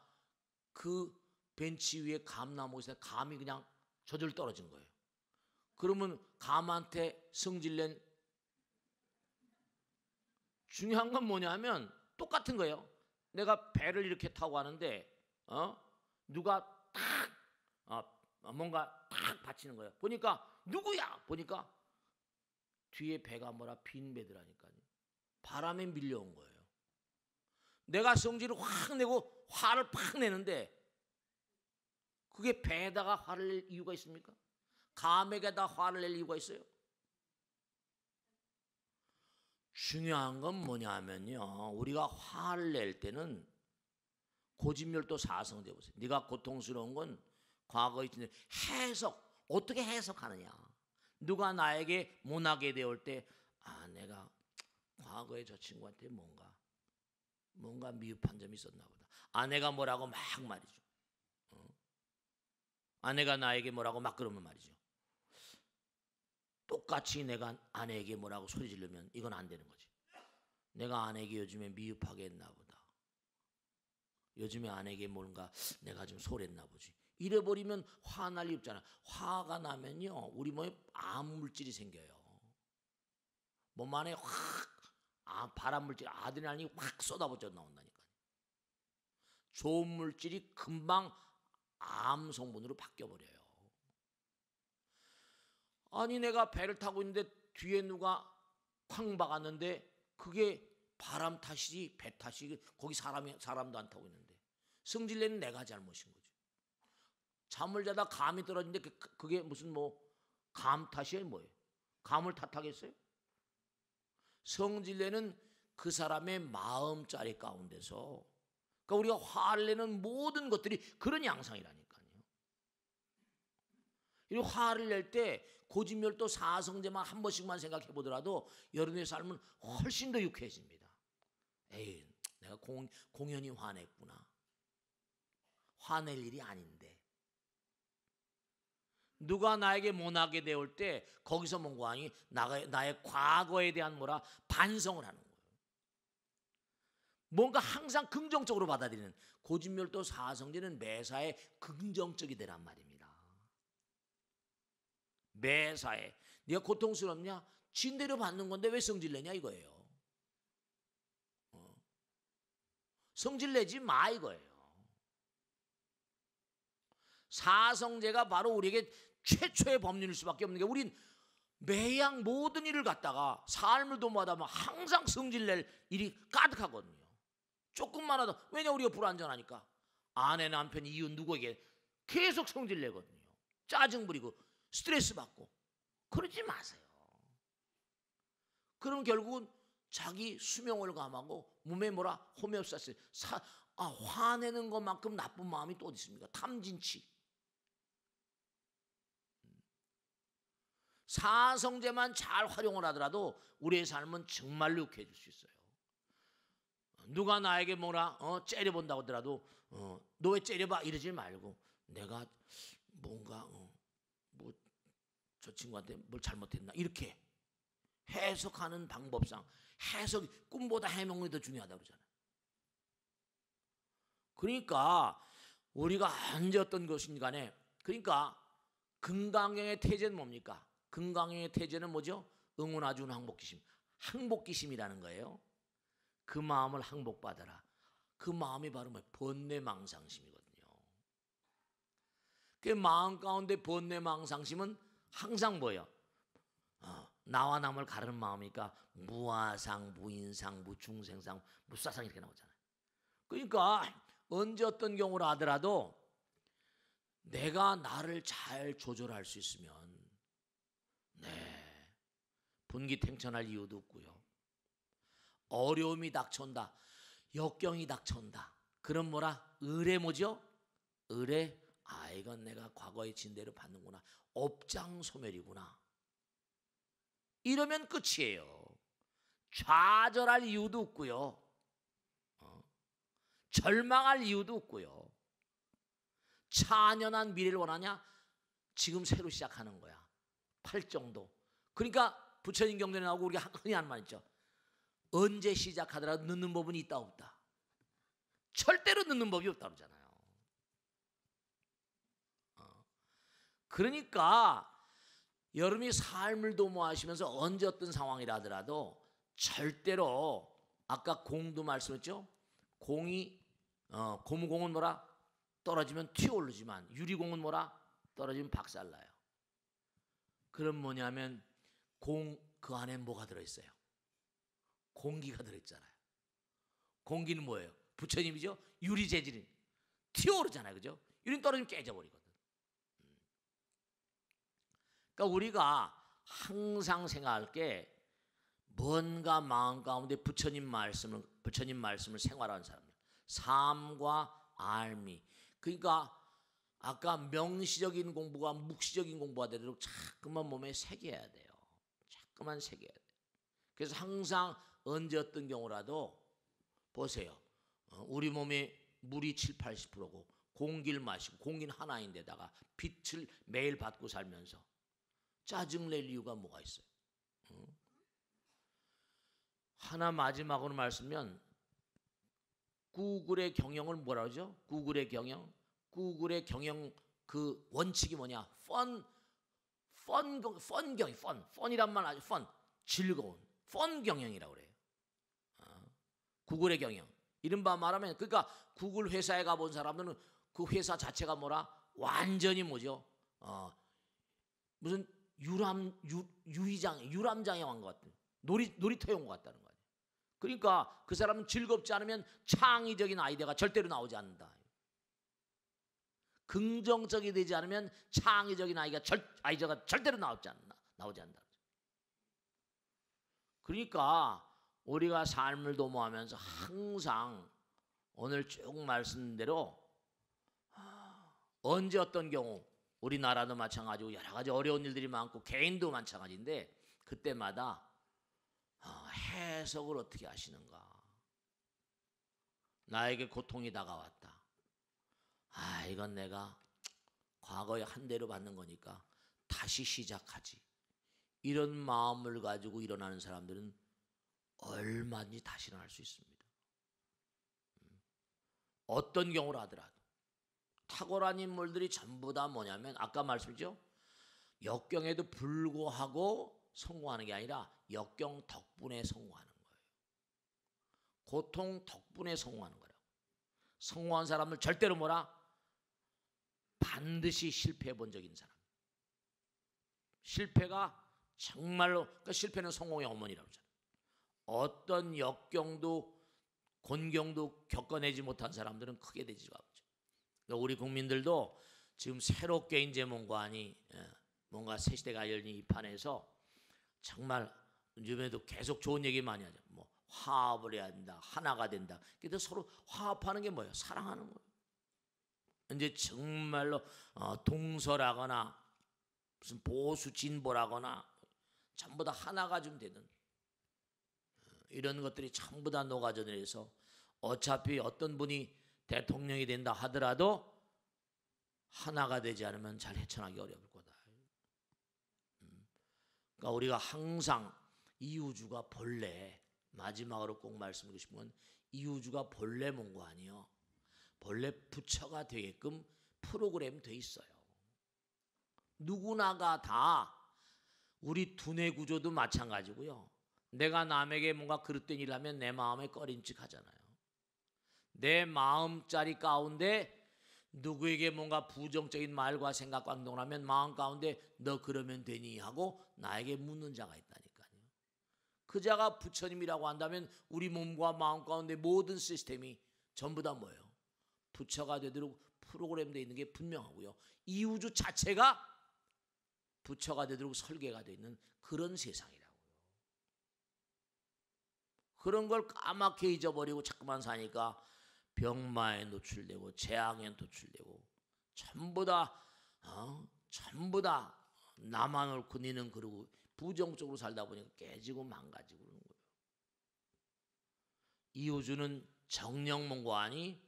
그 벤치 위에 감나무에 감이 그냥 저절 떨어진 거예요. 그러면 감한테 성질낸, 중요한 건 뭐냐면 똑같은 거예요. 내가 배를 이렇게 타고 가는데 누가 탁 뭔가 탁 받치는 거예요. 보니까 누구야? 보니까 뒤에 배가 빈 배더라니까요. 바람에 밀려온 거예요. 내가 성질을 확 내고 화를 팍 내는데 그게 배에다가 화를 낼 이유가 있습니까? 감에게다 화를 낼 이유가 있어요? 중요한 건 뭐냐면요, 우리가 화를 낼 때는 고진멸도 사성제 보세요. 네가 고통스러운 건 과거에 있는 어떻게 해석하느냐. 누가 나에게 모나게 되올 때 내가 과거에 저 친구한테 뭔가 미흡한 점이 있었나 보다. 아내가 뭐라고 막 말이죠. 아내가 나에게 뭐라고 막 그러면 말이죠. 똑같이 내가 아내에게 뭐라고 소리 지르면 이건 안 되는 거지. 내가 아내에게 요즘에 미흡하게 했나 보다. 요즘에 아내에게 뭔가 내가 좀 소홀했나 보지. 이래버리면 화날 리 없잖아. 화가 나면요, 우리 몸에 암물질이 생겨요. 몸 안에 발암물질, 아드레날린이 확 쏟아져 나온다니까요. 좋은 물질이 금방 암 성분으로 바뀌어버려요. 아니 내가 배를 타고 있는데 뒤에 누가 쾅 박았는데 그게 바람 탓이지 배 탓이, 거기 사람도 안 타고 있는데 성질내는 내가 잘못인 거죠. 잠을 자다 감이 떨어지는데 그게 무슨 감 탓이에요? 뭐예요? 감을 탓하겠어요? 성질내는 그 사람의 마음자리 가운데서, 그러니까 우리가 화를 내는 모든 것들이 그런 양상이라니까요. 이 화를 낼 때 고진멸도 사성제만 한 번씩만 생각해 보더라도 여러분의 삶은 훨씬 더 유쾌해집니다. 에이, 내가 공연히 화냈구나. 화낼 일이 아닌데. 누가 나에게 모나게 되올 때 거기서 뭔가 아니 나의 과거에 대한 반성을 하는 거예요. 뭔가 항상 긍정적으로 받아들이는, 고진멸도 사성제는 매사에 긍정적이 되란 말입니다. 매사에 네가 고통스럽냐? 진대로 받는 건데 왜 성질내냐 이거예요. 성질내지 마 이거예요. 사성제가 바로 우리에게 최초의 법륜일 수밖에 없는 게, 우린 매양 모든 일을 갖다가 삶을 도모하다 보면 항상 성질낼 일이 가득하거든요. 조금만 하다, 왜냐 우리가 불안전하니까 아내 남편 이웃 누구에게 계속 성질내거든요. 짜증 부리고 스트레스 받고. 그러지 마세요. 그럼 결국은 자기 수명을 감하고 몸에 호메오스타시, 화내는 것만큼 나쁜 마음이 또 어디 있습니까? 탐진치. 사성제만 잘 활용을 하더라도 우리의 삶은 정말로 유쾌해질 수 있어요. 누가 나에게 째려본다고 하더라도 너 왜 째려봐 이러지 말고, 내가 뭔가 저 친구한테 뭘 잘못했나 이렇게 해석하는 방법상 꿈보다 해몽이 더 중요하다고 그러잖아요. 그러니까 우리가 언제 어떤 것인 간에, 그러니까 금강경의 태제는 뭡니까? 금강경의 태제는 뭐죠? 응원아준 항복기심. 항복기심이라는 거예요. 그 마음을 항복받아라. 그 마음이 바로 뭐예요? 번뇌망상심이거든요. 그 마음 가운데 번뇌망상심은 항상 뭐예요? 나와 남을 가르는 마음이니까 무아상, 무인상, 무중생상, 무사상 이렇게 나오잖아요. 그러니까 언제 어떤 경우를 하더라도 내가 나를 잘 조절할 수 있으면 분기탱천할 이유도 없고요. 어려움이 닥쳐온다, 역경이 닥쳐온다, 그럼 의뢰 뭐죠? 의뢰, 이건 내가 과거의 진대로 받는구나, 업장소멸이구나, 이러면 끝이에요. 좌절할 이유도 없고요, 절망할 이유도 없고요. 찬연한 미래를 원하냐? 지금 새로 시작하는 거야. 팔정도. 그러니까 부처님 경전에 나오고 우리가 흔히 하는 말 있죠. 언제 시작하더라도 늦는 법은 있다 없다. 절대로 늦는 법이 없다 그러잖아요. 그러니까 여러분이 삶을 도모하시면서 언제 어떤 상황이라 하더라도 절대로, 아까 공도 말씀했죠. 고무공은 떨어지면 튀어오르지만 유리공은 떨어지면 박살나요. 그럼 뭐냐면 그 안에 뭐가 들어있어요? 공기가 들어있잖아요. 공기는 뭐예요? 부처님이죠. 유리 재질인 튀어오르잖아요, 그죠? 유리는 떨어지면 깨져버리거든. 그러니까 우리가 항상 생각할 게 뭔가 마음 가운데 부처님 말씀을 생활하는 사람이에요. 삶과 알미. 그러니까 아까 명시적인 공부가 묵시적인 공부가 되도록 자꾸만 몸에 새겨야 돼요. 자꾸만 새겨야 돼요. 그래서 항상 언제 어떤 경우라도 보세요. 우리 몸에 물이 7, 80%고 공기를 마시고 공기는 하나인데다가 빛을 매일 받고 살면서 짜증낼 이유가 뭐가 있어요? 하나 마지막으로 말씀면 구글의 경영을 뭐라 그러죠? 구글의 경영 그 원칙이 뭐냐? 펀이란 말 아주 즐거운 펀 경영이라고 그래요. 구글의 경영. 이른바 말하면, 그러니까 구글 회사에 가본 사람들은 그 회사 자체가 완전히 뭐죠? 무슨 유람장에 온 것 같은, 놀이터에 온 것 같다는 거예요. 그러니까 그 사람은 즐겁지 않으면 창의적인 아이디어가 절대로 나오지 않는다. 긍정적이 되지 않으면 창의적인 아이디어가 절대로 나오지 않는다. 그러니까 우리가 삶을 도모하면서 항상 오늘 쭉 말씀대로 언제 어떤 경우, 우리나라도 마찬가지고 여러 가지 어려운 일들이 많고 개인도 마찬가지인데 그때마다 해석을 어떻게 하시는가. 나에게 고통이 다가왔다. 이건 내가 과거에 한 대로 받는 거니까 다시 시작하지. 이런 마음을 가지고 일어나는 사람들은 얼마든지 다시 일어날 수 있습니다. 어떤 경우를 하더라도 탁월한 인물들이 전부 다 뭐냐면 아까 말씀이죠. 역경에도 불구하고 성공하는 게 아니라 역경 덕분에 성공하는 거예요. 고통 덕분에 성공하는 거예요. 성공한 사람은 절대로 반드시 실패해 본 적이 있는 사람. 실패가 정말로, 그러니까 실패는 성공의 어머니라고 하잖아요. 어떤 역경도 곤경도 겪어내지 못한 사람들은 크게 되지가 않죠. 그러니까 우리 국민들도 지금 새롭게 이제 뭔가 새 시대가 열린 이 판에서 정말 요즘에도 계속 좋은 얘기 많이 하죠. 화합을 해야 된다, 하나가 된다. 근데 서로 화합하는 게 뭐예요? 사랑하는 거예요. 이제 정말로 동서라거나 무슨 보수 진보라거나 전부 다 하나가 좀 되는 이런 것들이 전부 다 녹아져 내려서 어차피 어떤 분이 대통령이 된다 하더라도 하나가 되지 않으면 잘 헤쳐나기 어려울 거다. 그러니까 우리가 항상 이우주가 본래 마지막으로 꼭 말씀드리고 싶은 건 이우주가 본래 몽고 아니요. 본래 부처가 되게끔 프로그램 돼 있어요. 누구나가 다 우리 두뇌 구조도 마찬가지고요. 내가 남에게 뭔가 그릇된 일을 하면 내 마음에 꺼림칙하잖아요. 내 마음자리 가운데 누구에게 뭔가 부정적인 말과 생각과 행동을 하면 마음 가운데 너 그러면 되니 하고 나에게 묻는 자가 있다니까요. 그 자가 부처님이라고 한다면 우리 몸과 마음 가운데 모든 시스템이 전부 다 뭐예요? 부처가 되도록 프로그램되어 있는 게 분명하고요. 이 우주 자체가 부처가 되도록 설계가 되어 있는 그런 세상이라고요. 그런 걸 까맣게 잊어버리고 자꾸만 사니까 병마에 노출되고 재앙에 노출되고 전부 다 나만 옳고 니는 그러고 부정적으로 살다 보니까 깨지고 망가지고 그러는 거예요. 이 우주는 정령몽고 아니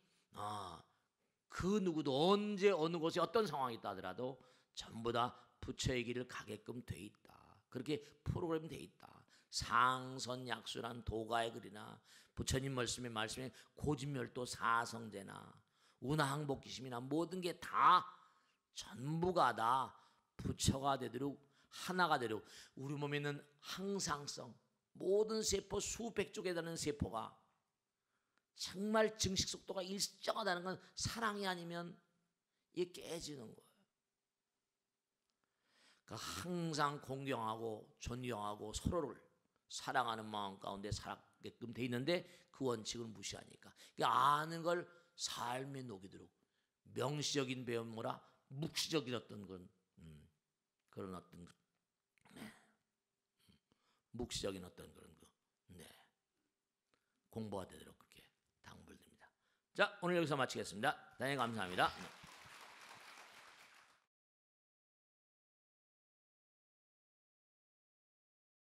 그 누구도 언제 어느 곳에 어떤 상황이 있다 하더라도 전부 다 부처의 길을 가게끔 돼 있다. 그렇게 프로그램 돼 있다. 상선약수란 도가의 글이나 부처님 말씀에 고진멸도 사성제나 운하항복기심이나 모든 게 다 전부가 다 부처가 되도록 하나가 되도록 우리 몸에 있는 항상성 모든 세포 수백 쪽에 달하는 세포가 정말 증식 속도가 일정하다는 건 사랑이 아니면 이게 깨지는 거예요. 그러니까 항상 공경하고 존경하고 서로를 사랑하는 마음 가운데 살게끔 돼 있는데 그 원칙을 무시하니까 아는 걸 삶에 녹이도록 명시적인 배움 뭐라 묵시적인 어떤 건 그런 어떤 묵시적인 어떤 그런 거 공부가 되도록 그렇게 당부드립니다. 자, 오늘 여기서 마치겠습니다. 대단히 감사합니다.